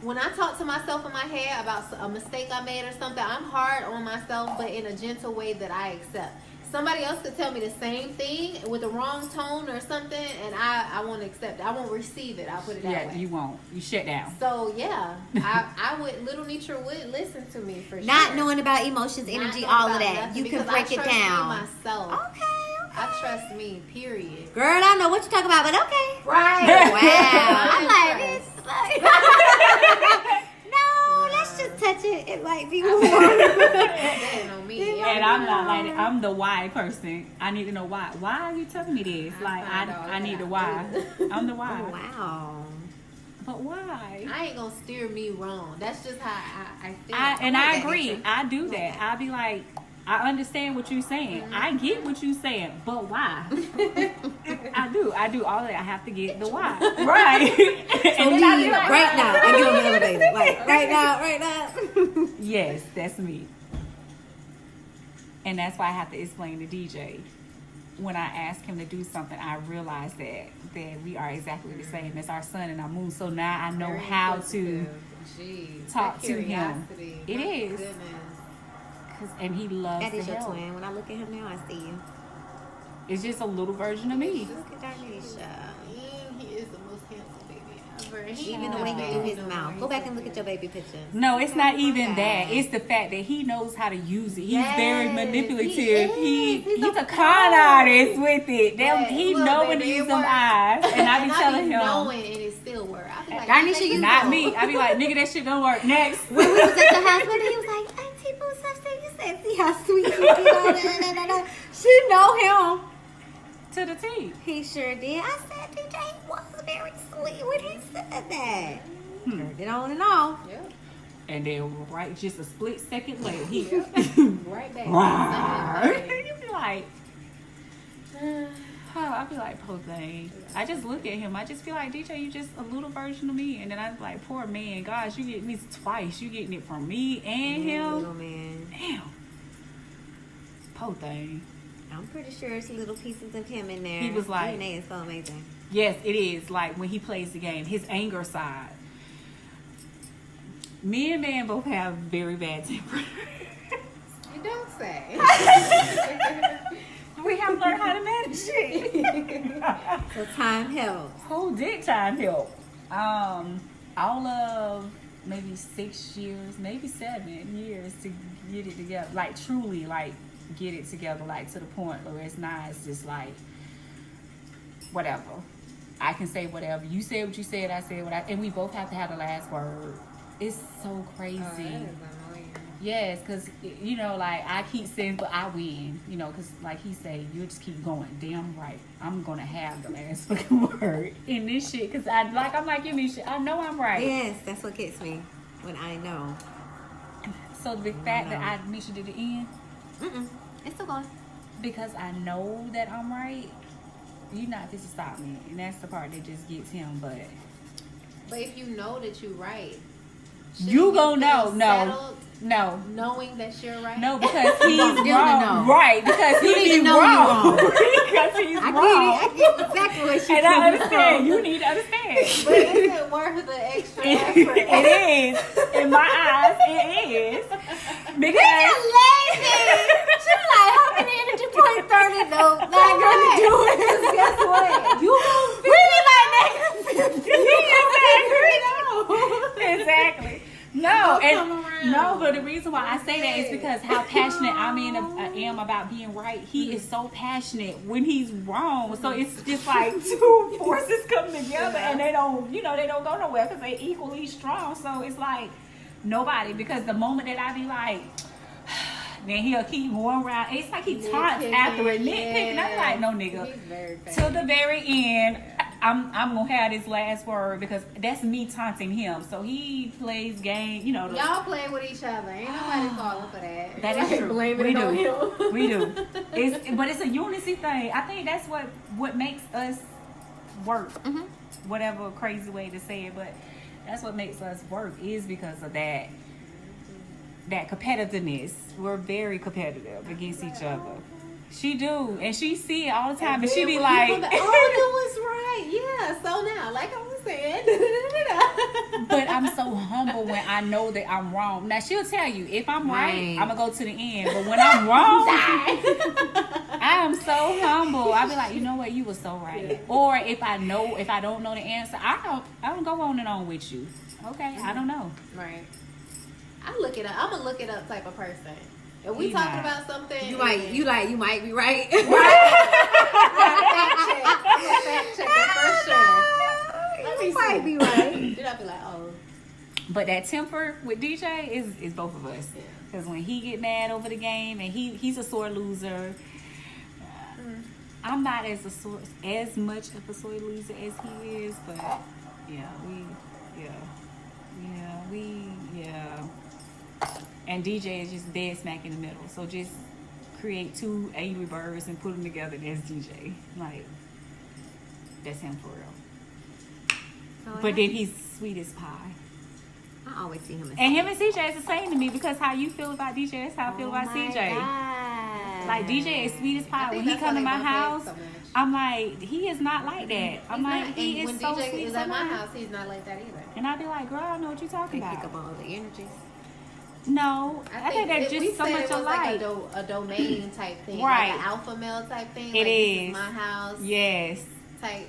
When I talk to myself in my head about a mistake I made or something, I'm hard on myself, but in a gentle way that I accept. Somebody else could tell me the same thing with the wrong tone or something, and I won't accept it. I won't receive it. I'll put it that Yeah, way. you won't. You shut down. So yeah, I would. Little Nitra would listen to me for sure. Not knowing about emotions, Not energy, knowing all of about that. nothing You can because break I it trust down. Me myself. Okay. I trust me. Period. Girl, I don't know what you're talking about, but okay. Right. Wow. I'm like, trust. it's like, no, let's just touch it. It might be warm. That on me. And I'm not like that. I'm the why person. I need to know why. Why are you telling me this? Like I need the why. I'm the why. Oh, wow. But why? I ain't gonna steer me wrong. That's just how I feel. I agree. I do that. I'll be like, I understand what you're saying. I get what you're saying, but why? I do all of that. I have to get the why. Right. So and then I be like, right now, I give him an elevator. Like, right now. Yes, that's me. And that's why I have to explain to DJ. When I ask him to do something, I realize that we are exactly the same as our sun and our moon. So now I know how to talk to him. It is. And he loves That is to your help. twin. When I look at him now, I see you. It's just a little version of me. Look at Darnisha. He is the most handsome baby ever. Even the way he do his mouth. Go back and look at your baby pictures. No, it's not even that. It's the fact that he knows how to use it. He's very manipulative. He's a con artist with it. He know when to use them eyes. And I be telling him. Knowing and it still work. I be like, Darnisha, you not know. me. I be like, nigga, that shit don't work. Next. When we was at the hospital, he was like, Auntie Boo, such thing. You said, see how sweet she is. She know him. To the T. He sure did. I said, DJ was very sweet when he said that. Turned it on and off. Yep. And then just a split second later, he Right back. you be like, I be like, poor thing. I just look at him. I just feel like, DJ, you just a little version of me. And then I was like, poor man. Gosh, you getting this twice. You getting it from me and him. Little man. Damn. Poor thing. I'm pretty sure it's little pieces of him in there. He was like- DNA is so amazing. Yes, it is. Like when he plays the game, his anger side. Me and man both have very bad temper. You don't say. We have learned how to manage it. So time helps. Who did time help? All of maybe 6 years, maybe 7 years to get it together. Like truly, like get it together, like to the point where it's not. It's just like whatever. I can say whatever. You said what you said. I said what and we both have to have the last word. It's so crazy. Oh, that is annoying. Yes, because, you know, like, I keep saying, but I win. You know, because, like he say, you just keep going. Damn right. I'm going to have the last fucking word in this shit. Because, I'm like, you mean shit. I know I'm right. Yes, that's what gets me when I know. So, the fact that I mentioned it at the end, It's still going. because I know that I'm right, you're not just to stop me. And that's the part that just gets him. But if you know that you're right, you gonna know. feel No. settled No. knowing that you're right. No, because he's want them to wrong. know. Right, because You he need be to know wrong. you Because he's I wrong. get exactly what she And I understand. You need to understand. But is it worth the extra effort? It is. In my eyes, it is. Because You're lazy. She's like, how many energy points 30 though? Not gonna do it. Guess what? You gonna Really like negative 50. Exactly. No, come and around. no, but the reason why I say that is because how passionate I am about being right. He is so passionate when he's wrong. So it's just like two forces come together, and they don't go nowhere because they equally strong. So it's like nobody, because the moment that I be like, then he'll keep going around. It's like he taunts after it, nitpicking. I'm like, no, nigga. He's very bad. To the very end, I'm gonna have this last word because that's me taunting him. So he plays game, you know. Y'all play with each other. Ain't nobody falling for that. That is Like, true. blaming We it on do. him. We do. But it's a unity thing. I think that's what makes us work. Whatever crazy way to say it, but that's what makes us work is because of that competitiveness. We're very competitive against each other. She do, and she see it all the time, and she be like, "Oh, you was right, yeah." So now, like I was saying, but I'm so humble when I know that I'm wrong. Now she'll tell you if I'm right, I'm gonna go to the end. But when I'm wrong, I am so humble. I be like, you know what, you were so right. Or if I don't know the answer, I don't go on and on with you. Okay, I don't know. right. I look it up. I'm a look it up type of person. If we You talking not. about something, You might be right. I'm gonna fact check it for sure. Let me You might see. be right. Then I'll be like, oh, But that temper with DJ is both of us. Because when he get mad over the game and he's a sore loser, I'm not as much of a sore loser as he is. But and DJ is just dead smack in the middle. So just create two angry birds and put them together. That's DJ. Like, that's him for real. But then he's sweet as pie. I always see him as and him and CJ is the same to me, because how you feel about DJ is how I feel about CJ. God. Like, DJ is sweet as pie. When he come to my house, I'm like, he is not like that. I'm like, he is so sweet. When DJ is at my house, he's not like that either. And I'd be like, girl, I know what you're talking about. Pick up all the energies. No, I think that's just so much alike. Like a domain type thing, right? Like an alpha male type thing. It like, is. This is my house. Yes. Type.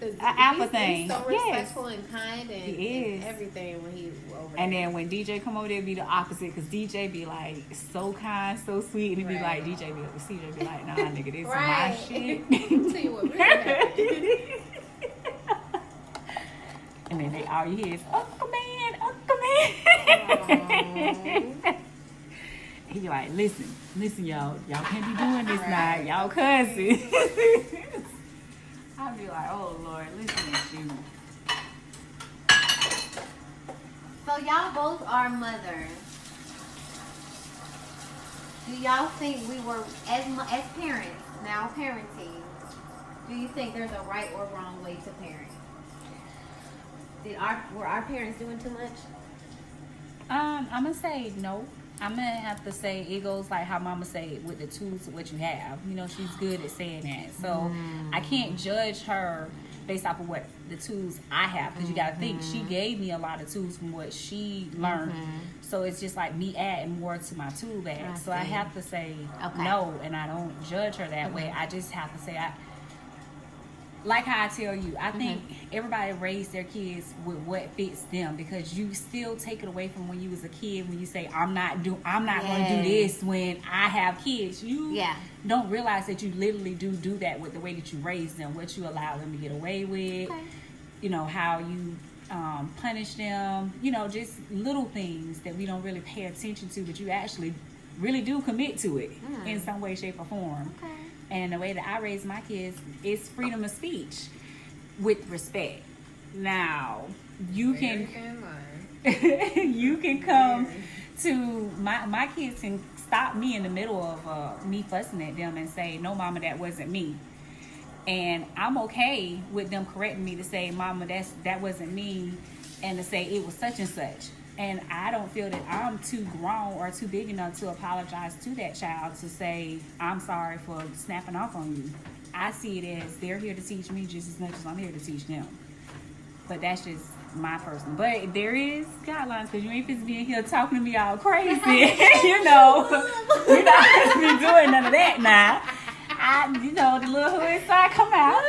An alpha thing. He's so respectful and kind and everything when he over there. And then when DJ come over there, it'd be the opposite, because DJ be like so kind, so sweet, and it'd be like CJ be like, nah, nigga, this is my shit. Tell you what really happened. And then all you hear is Uncle Man, Uncle Man. He be like, listen, y'all can't be doing this now, y'all cousins. I'd be like, oh Lord, listen to you. So y'all both are mothers. Do y'all think we were, as parents, now parenting, do you think there's a right or wrong way to parent? Were our parents doing too much? I'm gonna say no. I'm gonna have to say it goes like how Mama say with the tools of what you have. You know, she's good at saying that. So I can't judge her based off of what the tools I have, because you gotta think she gave me a lot of tools from what she learned. So it's just like me adding more to my tool bag. So I have to say no, and I don't judge her that way. I just have to say like how I tell you, I think everybody raised their kids with what fits them, because you still take it away from when you was a kid. When you say I'm not going to do this when I have kids, you don't realize that you literally do that with the way that you raise them, what you allow them to get away with. You know how you punish them. You know, just little things that we don't really pay attention to, but you actually really do commit to it in some way, shape, or form. And the way that I raise my kids is freedom of speech with respect. Now, you can come to my kids and stop me in the middle of me fussing at them and say, no, Mama, that wasn't me. And I'm okay with them correcting me to say, Mama, that wasn't me, and to say it was such and such. And I don't feel that I'm too grown or too big enough to apologize to that child to say, I'm sorry for snapping off on you. I see it as they're here to teach me just as much as I'm here to teach them. But that's just my person. But there is guidelines, because you ain't supposed to be in here talking to me all crazy. You know, you're not supposed to be doing none of that now. The little hood side come out.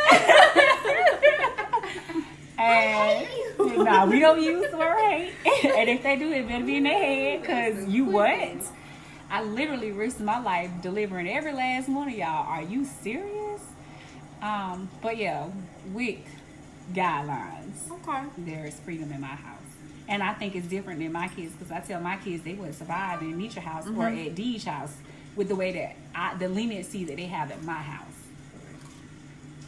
And no, we don't use the word hate. And if they do, it better be in their head, because you what? I literally risked my life delivering every last one of y'all. Are you serious? But yeah, with guidelines. There is freedom in my house. And I think it's different than my kids, because I tell my kids they wouldn't survive in Nietzsche's house or at Dee's house with the way that the leniency that they have at my house.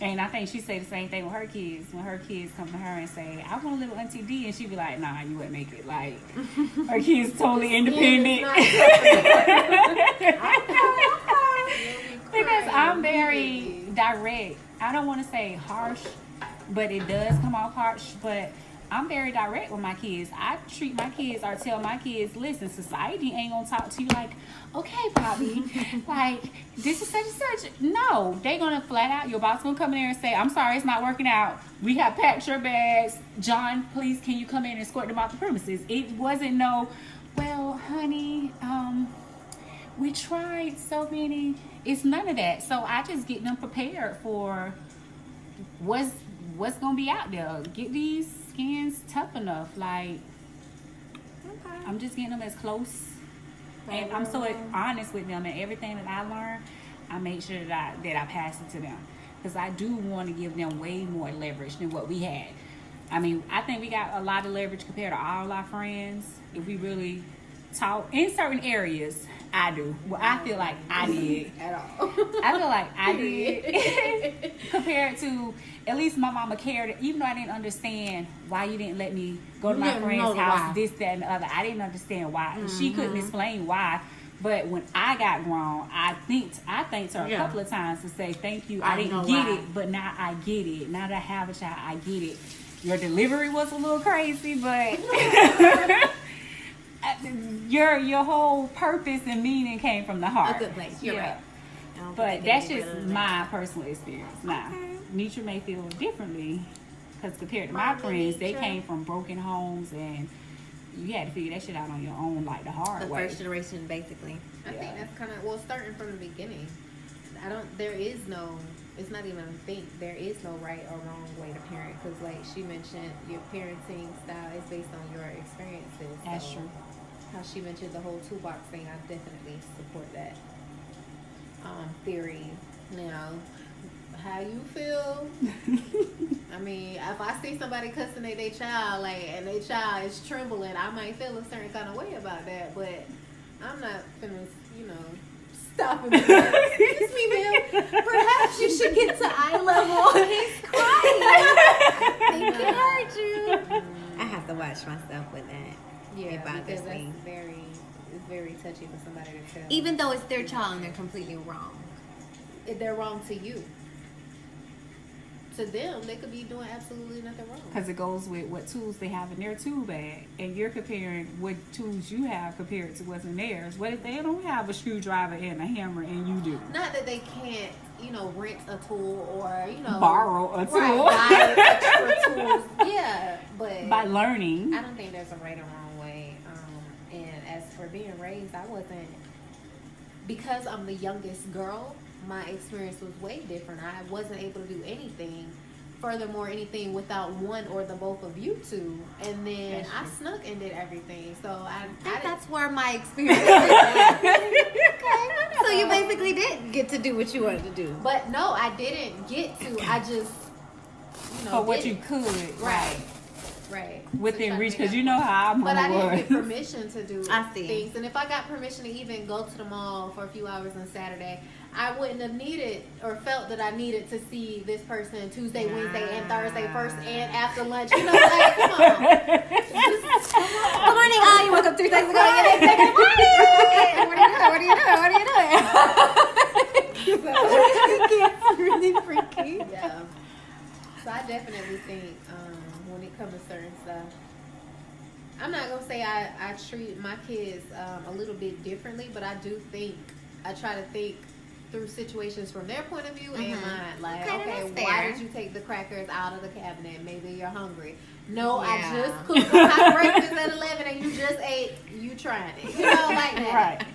And I think she say the same thing with her kids. When her kids come to her and say, I want a little Auntie D, and she be like, nah, you wouldn't make it. Like, her kids totally independent. Because I'm very direct. I don't want to say harsh, but it does come off harsh. But I'm very direct with my kids. I treat my kids or tell my kids, listen, society ain't gonna talk to you like, okay, Bobby, like, this is such and such. No, they gonna flat out, your boss gonna come in there and say, I'm sorry, it's not working out. We have packed your bags. John, please, can you come in and escort them off the premises? It wasn't no, well, honey, we tried so many. It's none of that. So I just get them prepared for what's gonna be out there. Get these skins tough enough. Like, I'm just getting them as close, and I'm so honest with them, and everything that I learn, I make sure that I pass it to them, because I do want to give them way more leverage than what we had. I mean, I think we got a lot of leverage compared to all our friends. If we really talk in certain areas, I do. Well, I feel like I did. At all. I feel like I did. Compared to, at least my mama cared. Even though I didn't understand why you didn't let me go to my friend's house, this, that, and the other. I didn't understand why. She couldn't explain why. But when I got grown, I thanked her a couple of times to say thank you. I didn't get it, but now I get it. Now that I have a child, I get it. Your delivery was a little crazy, but your whole purpose and meaning came from the heart. A good place. You're right. But that's just my personal experience. Now, Nitra may feel differently because compared to my friends, they came from broken homes and you had to figure that shit out on your own, like the hard way. The first generation, basically. I think that's kind of, well, starting from the beginning. It's not even a thing. There is no right or wrong way to parent because, like she mentioned, your parenting style is based on your experiences. That's true. How she mentioned the whole toolbox thing, I definitely support that theory. Now, how you feel? I mean, if I see somebody cussing at their child, and their child is trembling, I might feel a certain kind of way about that. But I'm not gonna, stop him. Excuse me, ma'am. Perhaps you should get to eye level. He's crying. He can hurt you. I have to watch myself with that. Yeah, it bothers because me. It's very touchy for somebody to tell. Even though it's their child and they're completely wrong. They're wrong to you. To them, they could be doing absolutely nothing wrong. Because it goes with what tools they have in their tool bag. And you're comparing what tools you have compared to what's in theirs. What if they don't have a screwdriver and a hammer and you do? Not that they can't, rent a tool or, borrow a tool. Right, buy extra tools. Yeah, but by learning. I don't think there's a right or wrong way. And as for being raised, I wasn't, because I'm the youngest girl, my experience was way different. I wasn't able to do anything. Furthermore, anything without one or the both of you two. And then I snuck and did everything. So I think that's where my experience is. Okay. So you basically did get to do what you wanted to do. But no, I didn't get to. I just, for what you could. Right. Within reach, because you know how I'm. But I didn't get permission to do things. And if I got permission to even go to the mall for a few hours on Saturday, I wouldn't have needed or felt that I needed to see this person Tuesday, Wednesday, and Thursday, first and after lunch. Come on. Good morning, all. You woke up 3 seconds ago. Good morning. What are you doing? It's really freaky. Yeah. So I definitely think when it comes to certain stuff, I'm not gonna say I treat my kids a little bit differently, but I do think I try to think through situations from their point of view and mine. Like, okay, why did you take the crackers out of the cabinet? Maybe you're hungry. No, I just cooked my breakfast at 11 and you just ate. You trying it, like that. Right.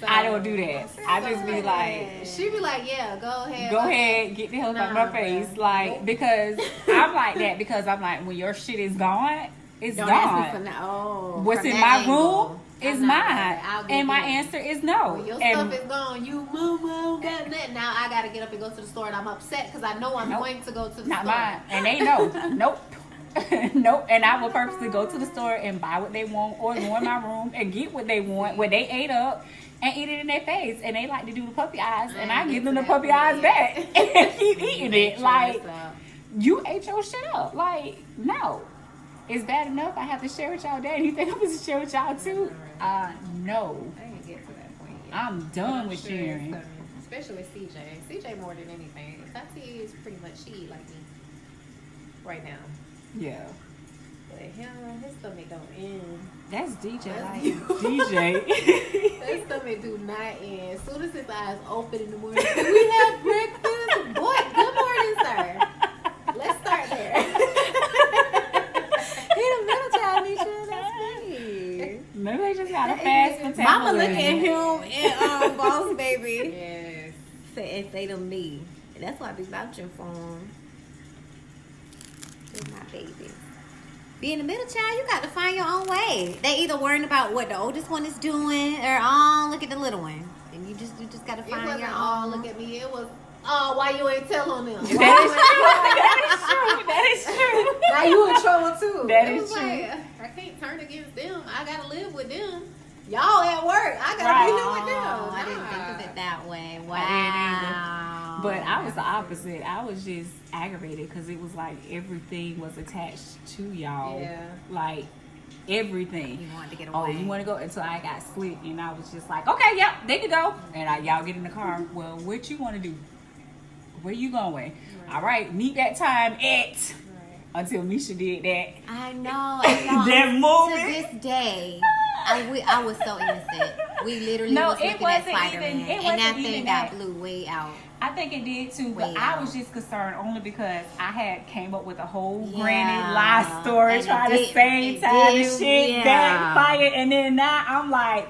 So, I don't do that. I just be like, she be like, yeah, go ahead. Go ahead, get the hell out of my face. Bro. Like, because I'm like that because I'm like, when your shit is gone, it's don't gone. Ask me for no. What's in my room is mine. And my answer is no. When your stuff is gone, you got that. Now I got to get up and go to the store and I'm upset because I know I'm going to go to the store. Not mine. And they know. Nope. Nope. And I will purposely go to the store and buy what they want or go in my room and get what they want, what they ate up, and eat it in their face. And they like to do the puppy eyes, and I give them the puppy eyes back and keep eating it. Like, you ate your shit up. Like, no. It's bad enough I have to share with y'all that. You think I'm supposed to share with y'all too? No. I didn't get to that point yet. I'm done with sharing. Especially with CJ. CJ more than anything. Tati is pretty much, she eat like me right now. Yeah. But him, his stomach don't end. That's DJ. That's DJ. His stomach do not end. As soon as his eyes open in the morning, can we have breakfast? Boy, good morning, sir. Let's start there. He the middle child, Nisha. That's me. Maybe they just got a fast metabolism. Mama look at him and Boss Baby. Yes. Say to me. And that's why I be vouching for him. They're my baby. Being the middle child, you got to find your own way. They either worrying about what the oldest one is doing or look at the little one. And you just got to find your own. Look at me. It was Oh, why you ain't tell on them? That is true. Now you in trouble too. That It is was true. like, I can't turn against them. I gotta live with them. Y'all at work. I gotta be there with them. Oh, I didn't think of it that way. Wow. I didn't either. But I was the opposite. I was just aggravated because it was like everything was attached to y'all. Yeah. Like everything. You wanted to get away. Oh, you want to go? Until I got slick, and I was just like, okay, yep, they can go. And y'all get in the car. Well, what you want to do? Where you going? Right. All right, meet that time at. Right. Until Misha did that. I know. That moment. To this day, I was so innocent. We literally was looking at Spider-Man, and that thing got blew way out. I think it did too, but Way I out. was just concerned only because I had came up with a whole granny lie story, And trying it to did- save it time did, and shit, yeah. backfired, and then now I'm like,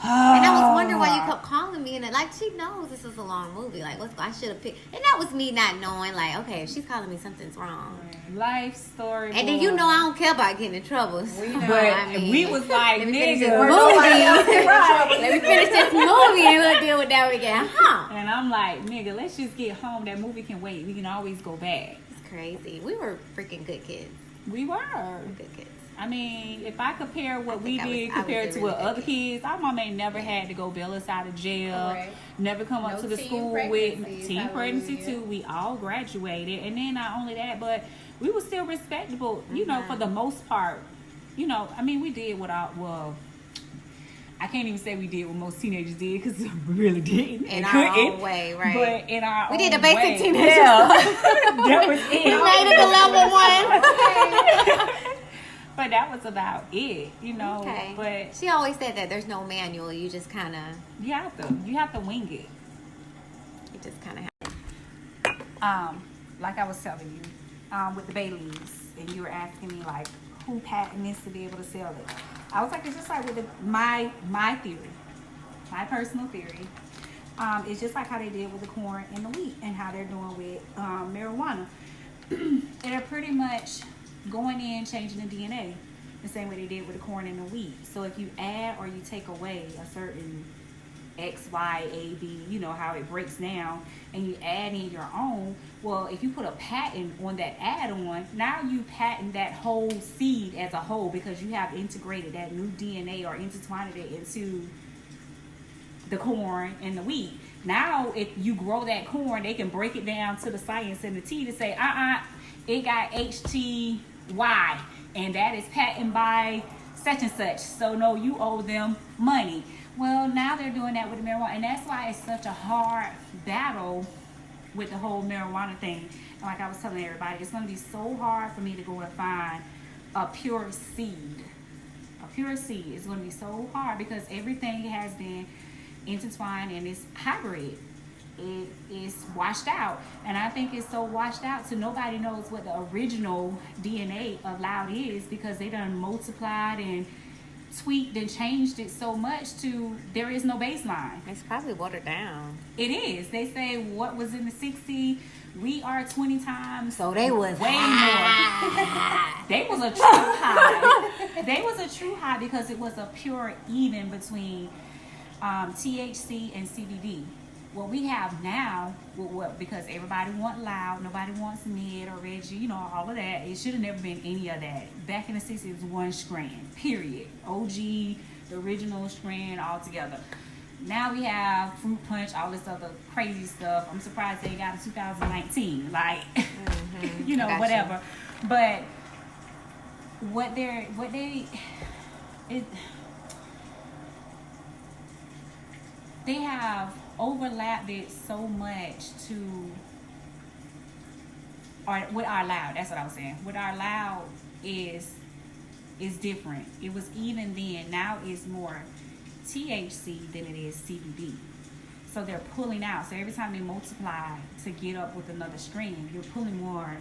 And I was wondering why you kept calling me, and like she knows this is a long movie. Like, I should have picked, and that was me not knowing. Like, okay, if she's calling me, something's wrong. life story. And then I don't care about getting in trouble. So, But we was like, let me finish this nigga, movie. right. Let me finish this movie and we'll deal with that again, huh? And I'm like, nigga, let's just get home. That movie can wait. We can always go back. It's crazy. We were freaking good kids. We were. Good kids. I mean, if I compare what we think I did was compared a to really what good other kid. kids, our mama ain't never had to go bail us out of jail. Right. Never come No up to the teen school with pregnancies, teen pregnancy hallelujah. too. We all graduated, and then not only that, but we were still respectable. You know, for the most part. You know, I mean, we did what I can't even say we did what most teenagers did because we really didn't. In and our couldn't. own way, right. But in our We own did the basic way. teenager Yeah. That was it. We made it to level 1. But that was about it, you know. Okay. But She always said that there's no manual. You just kind of you have to wing it. Like I was telling you, with the Baileys, and you were asking me like who patent this to be able to sell it. I was like, it's just like with my theory, my personal theory. It's just like how they did with the corn and the wheat, and how they're doing with marijuana. They're pretty much going in, changing the DNA the same way they did with the corn and the wheat. So if you add or you take away a certain X, Y, A, B, you know how it breaks down, and you add in your own, well, if you put a patent on that add-on, now you patent that whole seed as a whole because you have integrated that new DNA or intertwined it into the corn and the wheat. Now, if you grow that corn, they can break it down to the science and the T to say, it got HTY, and that is patented by such and such. So, no, you owe them money. Well, now they're doing that with the marijuana, and that's why it's such a hard battle with the whole marijuana thing. And like I was telling everybody, it's going to be so hard for me to go and find a pure seed. A pure seed is going to be so hard because everything has been intertwined and it's hybrid. It is washed out, and I think it's so washed out so nobody knows what the original DNA of Loud is because they done multiplied and tweaked and changed it so much to there is no baseline. It's probably watered down. It is. They say what was in the 60s, we are 20 times. So they was way high. more. They was a true high. They was a true high because it was a pure even between THC and CBD. What we have now, because everybody want Loud, nobody wants Mid or Reggie, you know, all of that. It should have never been any of that. Back in the 60s, it was one strand, period. OG, the original strand, all together. Now we have Fruit Punch, all this other crazy stuff. I'm surprised they got in 2019. Like, you know, whatever. But they have overlapped it so much with our Loud, that's what I was saying. With our Loud is different. It was even then. Now it's more THC than it is CBD. So they're pulling out. So every time they multiply to get up with another strain, you're pulling more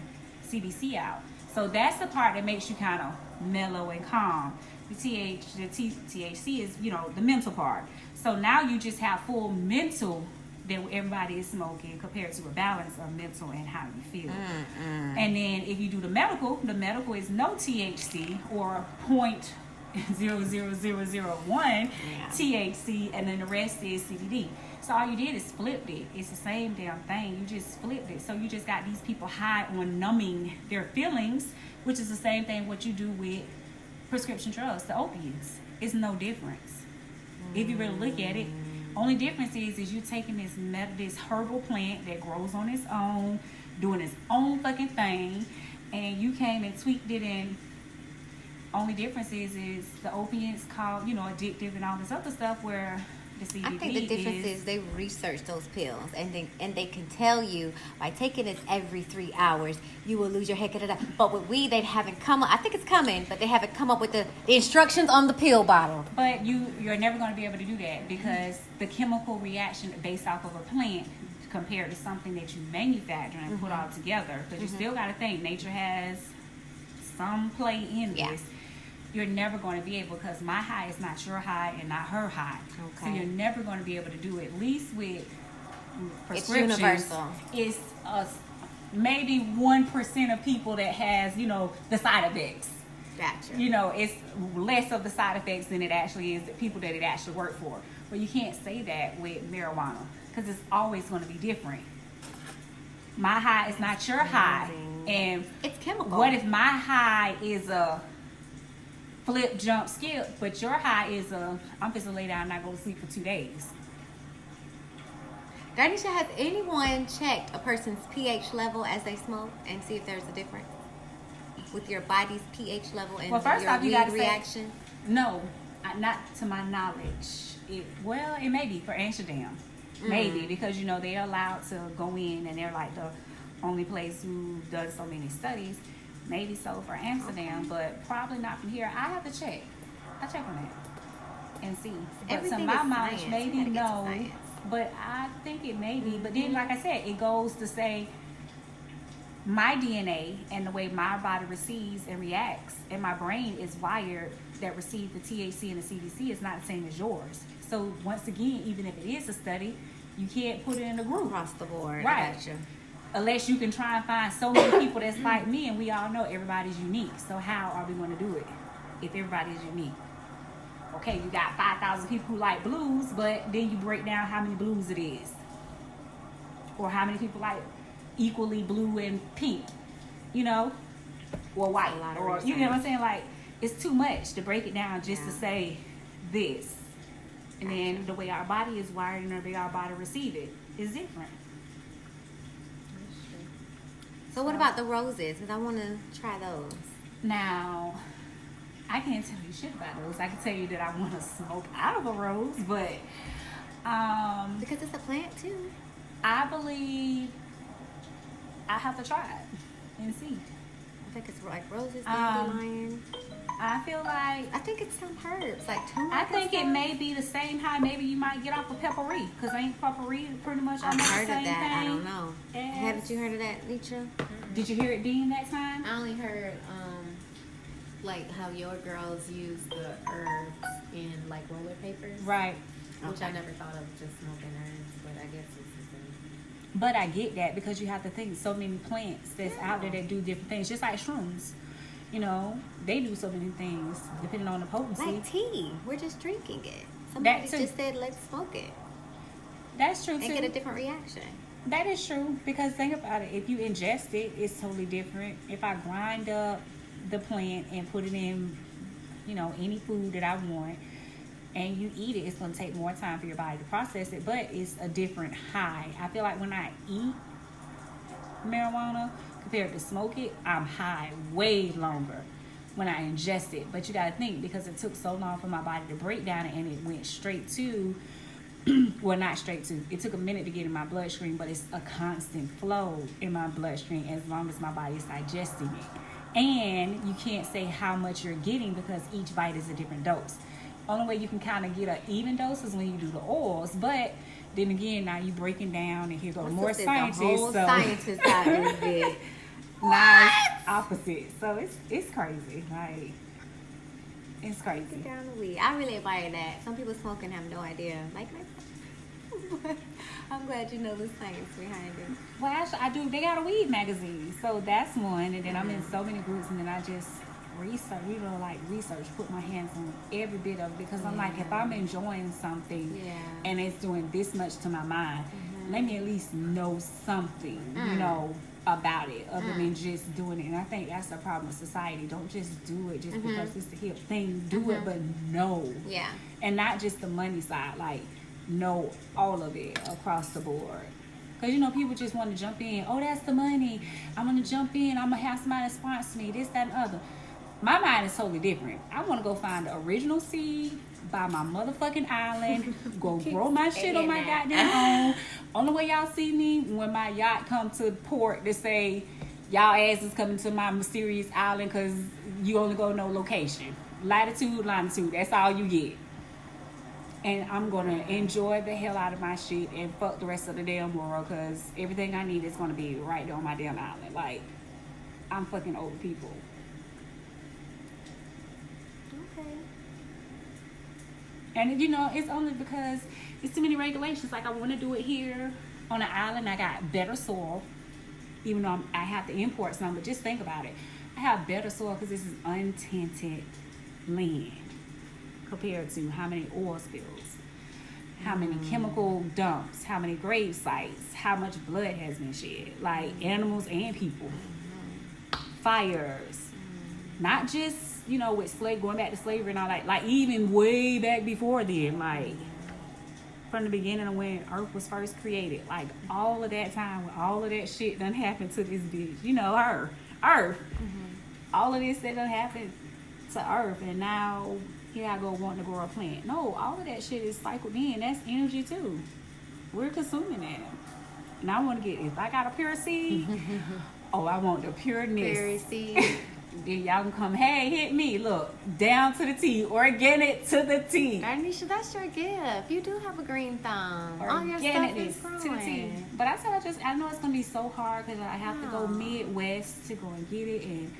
CBC out. So that's the part that makes you kind of mellow and calm. The THC is, you know, the mental part. So now you just have full mental that everybody is smoking compared to a balance of mental and how you feel. And then if you do the medical is no THC or .00001 THC, and then the rest is CBD. So all you did is flipped it. It's the same damn thing. You just flipped it. So you just got these people high on numbing their feelings, which is the same thing what you do with prescription drugs, the opiates. It's no difference. If you really look at it, only difference is you taking this herbal plant that grows on its own, doing its own fucking thing, and you came and tweaked it, and only difference is the opiates called, addictive and all this other stuff, where the CBD I think the difference is they research those pills, and they can tell you by taking this every 3 hours you will lose your head. But with weed, they haven't come up. I think it's coming, but they haven't come up with the instructions on the pill bottle. But you're never going to be able to do that, because the chemical reaction based off of a plant compared to something that you manufacture and put all together, because you still got to think nature has some play in this. You're never going to be able, because my high is not your high and not her high. Okay. So you're never going to be able to do it, at least with prescriptions. It's universal. It's maybe 1% of people that has, the side effects. Gotcha. It's less of the side effects than it actually is the people that it actually work for. But you can't say that with marijuana, because it's always going to be different. My high is not your high. And it's chemical. What if my high is a flip, jump, skip, but your high is I'm just gonna lay down and not go to sleep for 2 days? Darnisha, has anyone checked a person's pH level as they smoke and see if there's a difference with your body's pH level and your weed reaction? No, not to my knowledge. It may be for Amsterdam. Maybe, because they're allowed to go in, and they're like the only place who does so many studies. Maybe so for Amsterdam, but probably not from here. I have to check. I check on that and see. But Everything to my is knowledge, science. maybe You gotta no. get to science. But I think it may be. But then, like I said, it goes to say my DNA and the way my body receives and reacts, and my brain is wired that receive the THC and the CBC is not the same as yours. So once again, even if it is a study, you can't put it in a group Across the board. Right. Gotcha. Unless you can try and find so many people that's like me, and we all know everybody's unique. So how are we going to do it if everybody's unique? Okay, you got 5,000 people who like blues, but then you break down how many blues it is, or how many people like equally blue and pink, or white, or you know what I'm saying? Like, it's too much to break it down just to say this. And then the way our body is wired and the way our body receive it is different. So what about the roses? Because I want to try those. Now, I can't tell you shit about those. I can tell you that I want to smoke out of a rose, but because it's a plant too. I believe I have to try it and see. I think it's like roses, dandelion. I think it's some herbs like turmeric. I think it may be the same high. Maybe you might get off of peppery, because ain't peppery pretty much I've almost heard the same of that. thing? I don't know. Yes. Haven't you heard of that, Nitra? Did you hear it being that time? I only heard like how your girls use the herbs in like roller papers, Right. which I never thought of just smoking herbs, but I guess it's the same. But I get that, because you have to think so many plants that's out there that do different things, just like shrooms. They do so many things depending on the potency. Like tea. We're just drinking it. Somebody That too. just said, let's smoke it. That's true And too. get a different reaction. That is true, because think about it. If you ingest it, it's totally different. If I grind up the plant and put it in, any food that I want, and you eat it, it's going to take more time for your body to process it, but it's a different high. I feel like when I eat marijuana compared to smoke it, I'm high way longer when I ingest it. But you got to think, because it took so long for my body to break down it, and it went straight to well, not straight to, it took a minute to get in my bloodstream, but it's a constant flow in my bloodstream as long as my body is digesting it. And you can't say how much you're getting, because each bite is a different dose. Only way you can kind of get an even dose is when you do the oils, but then again, now you breaking down, and here go more scientists. The whole scientist out in this bit. Now it's opposite. So it's crazy. Like, it's crazy. Down the weed. I really admire that. Some people smoke and have no idea. Like myself. I'm glad you know the science behind it. Well, actually, I do. They got a weed magazine, so that's one. And then I'm in so many groups, and then I just research, put my hands on every bit of it, because I'm like, if I'm enjoying something and it's doing this much to my mind, let me at least know something, you know, about it, other than just doing it. And I think that's the problem with society. Don't just do it just because it's the hip thing. Do it, but know. Yeah. And not just the money side, like, know all of it across the board. Because, you know, people just want to jump in. Oh, that's the money. I'm going to jump in. I'm going to have somebody sponsor me, this, that, and other. My mind is totally different. I want to go find the original seed, buy my motherfucking island, go grow my shit on my goddamn own. Only way y'all see me when my yacht come to port to say, y'all asses coming to my mysterious island because you only go no location. Latitude, longitude, that's all you get. And I'm going to enjoy the hell out of my shit and fuck the rest of the damn world, because everything I need is going to be right there on my damn island. Like, I'm fucking old people. Okay. And, you know, it's only because it's too many regulations. Like, I want to do it here on an island. I got better soil, even though I have to import some. But just think about it. I have better soil because this is untainted land compared to how many oil spills, how many chemical dumps, how many grave sites, how much blood has been shed, like animals and people, fires, not just, you know, with going back to slavery and all that, like even way back before then, like from the beginning of when Earth was first created, like all of that time when all of that shit done happened to this bitch, you know, Earth, all of this that done happened to Earth, and now here I go wanting to grow a plant. No, all of that shit is cycled in. That's energy too. We're consuming that. And I want to get, if I got a pure seed, I want the pureness. Pure seed. Then y'all can come, hey, hit me. Look, down to the T. Organic to the T. Anisha, that's your gift. You do have a green thumb. All your stuff is growing. To the T. But I know it's going to be so hard because I have to go Midwest to go and get it. And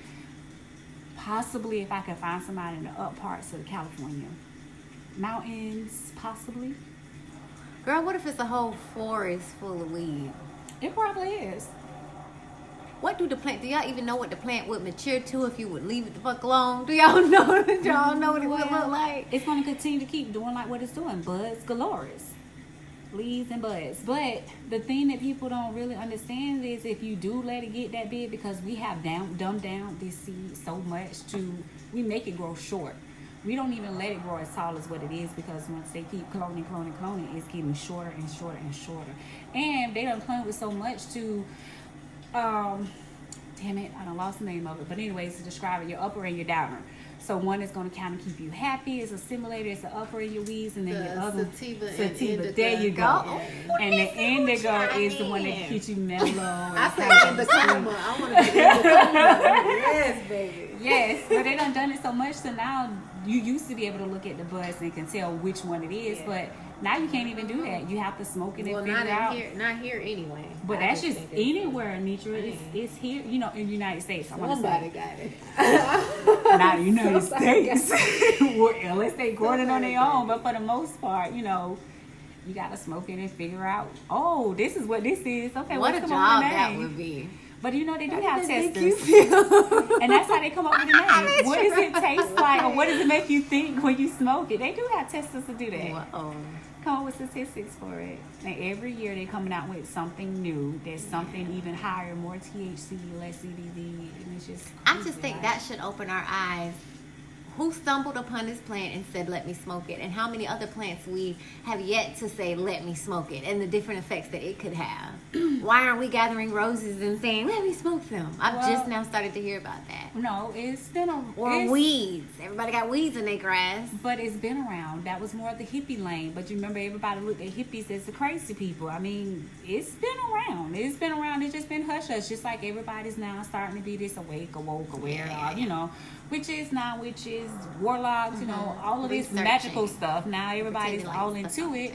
possibly if I could find somebody in the up parts of California. Mountains, possibly. Girl, what if it's a whole forest full of weed? It probably is. What do y'all even know what the plant would mature to if you would leave it the fuck alone? Do y'all know what it would look like? It's going to continue to keep doing like what it's doing. Buds galore. Leaves and buds. But the thing that people don't really understand is if you do let it get that big, because we have dumbed down this seed so much we make it grow short. We don't even let it grow as tall as what it is, because once they keep cloning, it's getting shorter and shorter and shorter. And they done clone with so much to, damn it, I done lost the name of it. But anyways, to describe it, your upper and your downer. So one is going to kind of keep you happy. It's a stimulator. It's an upper in your weeds, and then the other sativa. There you go. And the indigo is the one that keeps you mellow. I said indigo. I want to get indigo. Yes, baby. Yes, but they done it so much, so now you used to be able to look at the buds and can tell which one it is, but now you can't even do that. You have to smoke it and figure out. Not here anyway. But that's just anywhere, Nitra. It's here, you know, in the United States. Somebody got it. Not the United States. Well, unless they growing it on their own. But for the most part, you know, you got to smoke it and figure out, oh, this is what this is. Okay, what a job that would be. But you know, they do have testers. And that's how they come up with the name. What does it taste like, or what does it make you think when you smoke it? They do have testers to do that. Whoa. Come up with statistics for it. And every year they're coming out with something new. There's something even higher, more THC, less CBD. And it's just I just think that should open our eyes. Who stumbled upon this plant and said, let me smoke it? And how many other plants we have yet to say, let me smoke it, and the different effects that it could have. Why aren't we gathering roses and saying, let me smoke them? I've just now started to hear about that. No, it's been weeds. Everybody got weeds in their grass. But it's been around. That was more of the hippie lane. But you remember everybody looked at hippies as the crazy people. I mean, it's been around. It's been around. It's just been hush-hush. Just like everybody's now starting to be this awoke, aware, you know, witches, warlocks, you know, all of this magical stuff. Now everybody's all into it.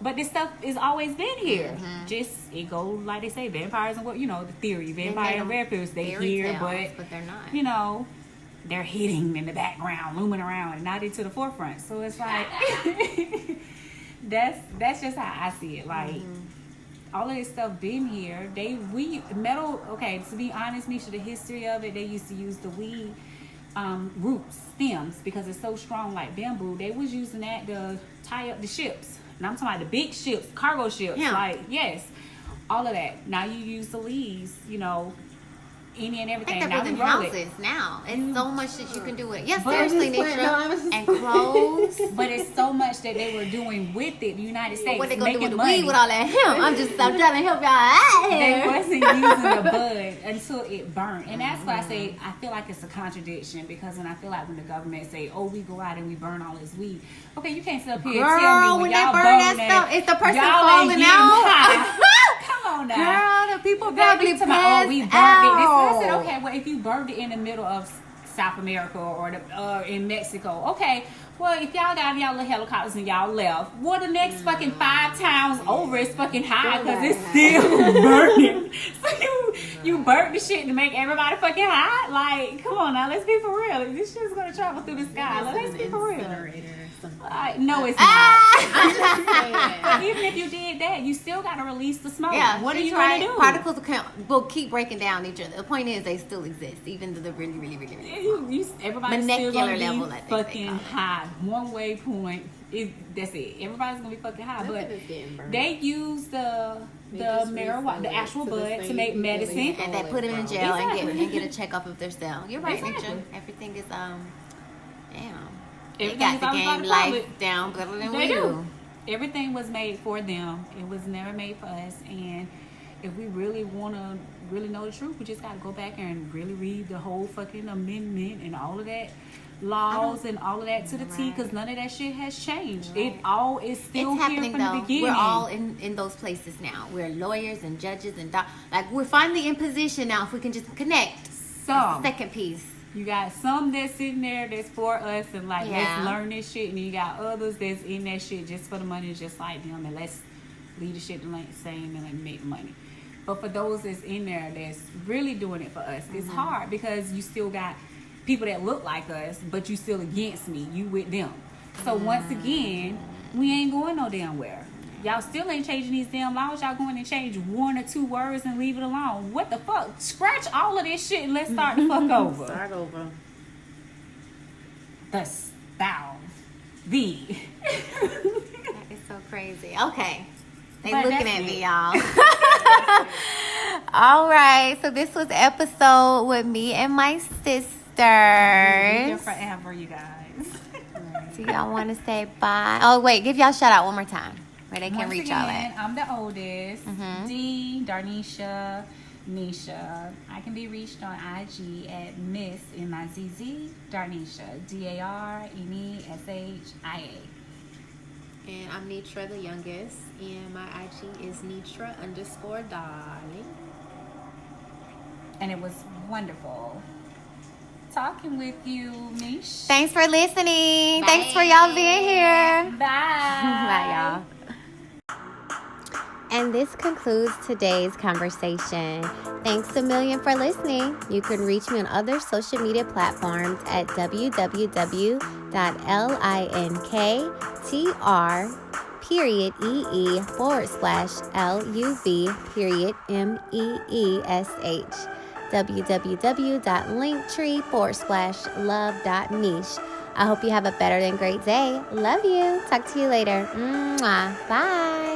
But this stuff has always been here. Just, it goes, like they say, vampires and what, you know, the theory, vampire and vampires, they're here, but they're not. You know, they're hitting in the background, looming around, and not into the forefront. So it's like, that's just how I see it. Like, all of this stuff been here. To be honest, Meesh, the history of it, they used to use the weed roots, stems, because it's so strong like bamboo. They was using that to tie up the ships. And I'm talking about the big ships, cargo ships. Yeah. Like, yes, all of that. Now you use the leaves, you know, any and I everything. think Now they're we building roll it. houses now. It's so much that you can do with it. Yes, But seriously, I just went- no, I was Nitra. just- And clothes. But it's so much that they were doing with it, the United States, What they gonna do making with the money. weed with all that hemp? I'm trying to help y'all out They here. wasn't using the bud until it burnt. And that's why I say I feel like it's a contradiction, because when I feel like when the government say, oh, we go out and we burn all this weed. Okay, you can't sit up here and tell Girl, me when y'all they burn that burn stuff, it's the person y'all ain't falling getting out. high. Come on now. Girl, the people They probably be talking about, oh, we passed burned it. out. I said, okay, well, if you burned it in the middle of South America or in Mexico, okay, well, if y'all got y'all little helicopters and y'all left, well, the next fucking 5 towns over is fucking high because it's still burning. So you burnt the shit to make everybody fucking high? Like, come on now, let's be for real. This shit's gonna travel through the sky. Let's be for real. No, it's not. But even if you did that, you still gotta release the smoke. Yeah, what are she's you right. gonna do? Particles will keep breaking down each other. The point is, they still exist, even though they're really, really, really, really small. Everybody's Molecular still gonna level, be I think they fucking call it. high. One way point. That's it. Everybody's gonna be fucking high. But Nothing is getting burned. they use the just marijuana, resell the it actual to the bud same to make people they medicine. stole And they it put them in from. jail Exactly. and get a checkup if they're still. You're right, Exactly. Ninja. Everything is damn. They Everything got is the always by game the life public. down better than They we do. do. Everything was made for them. It was never made for us. And if we really want to really know the truth, we just got to go back and really read the whole fucking amendment and all of that laws and all of that to the T, because none of that shit has changed. It all is still It's here happening from though. the beginning. We're all in those places now. We're lawyers and judges and like we're finally in position now. If we can just connect. Some. Second piece. You got some that's sitting there that's for us and like, Yeah. let's learn this shit. And then you got others that's in that shit just for the money, just like them. And let's leave the shit the same and like make money. But for those that's in there that's really doing it for us, it's hard because you still got people that look like us, but you still against me. You with them. So once again, we ain't going no damn where. Y'all still ain't changing these damn laws. Y'all going to change 1 or 2 words and leave it alone. What the fuck? Scratch all of this shit and let's start the fuck over. Start over. Thus thou thee. That is so crazy. Okay. They But looking that's at it. me, y'all. All right. So this was episode with me and my Here sisters. forever, you guys. Do y'all want to say bye? Oh, wait. Give y'all a shout out one more time where they can Once reach y'all again, at. I'm the oldest. Mhm. D, Darnisha, Nisha. I can be reached on IG at Miss M-I-Z-Z, Darnisha. DARNESHIA. And I'm Nitra, the youngest, and my IG is Nitra_darling. And it was wonderful talking with you, Meesh. Thanks for listening. Thanks for y'all being here. Bye. Bye, y'all. And this concludes today's conversation. Thanks a million for listening. You can reach me on other social media platforms at www.linktr.ee/LUV.MEESH www.linktree/love.niche. I hope you have a better than great day. Love you. Talk to you later. Mwah. Bye.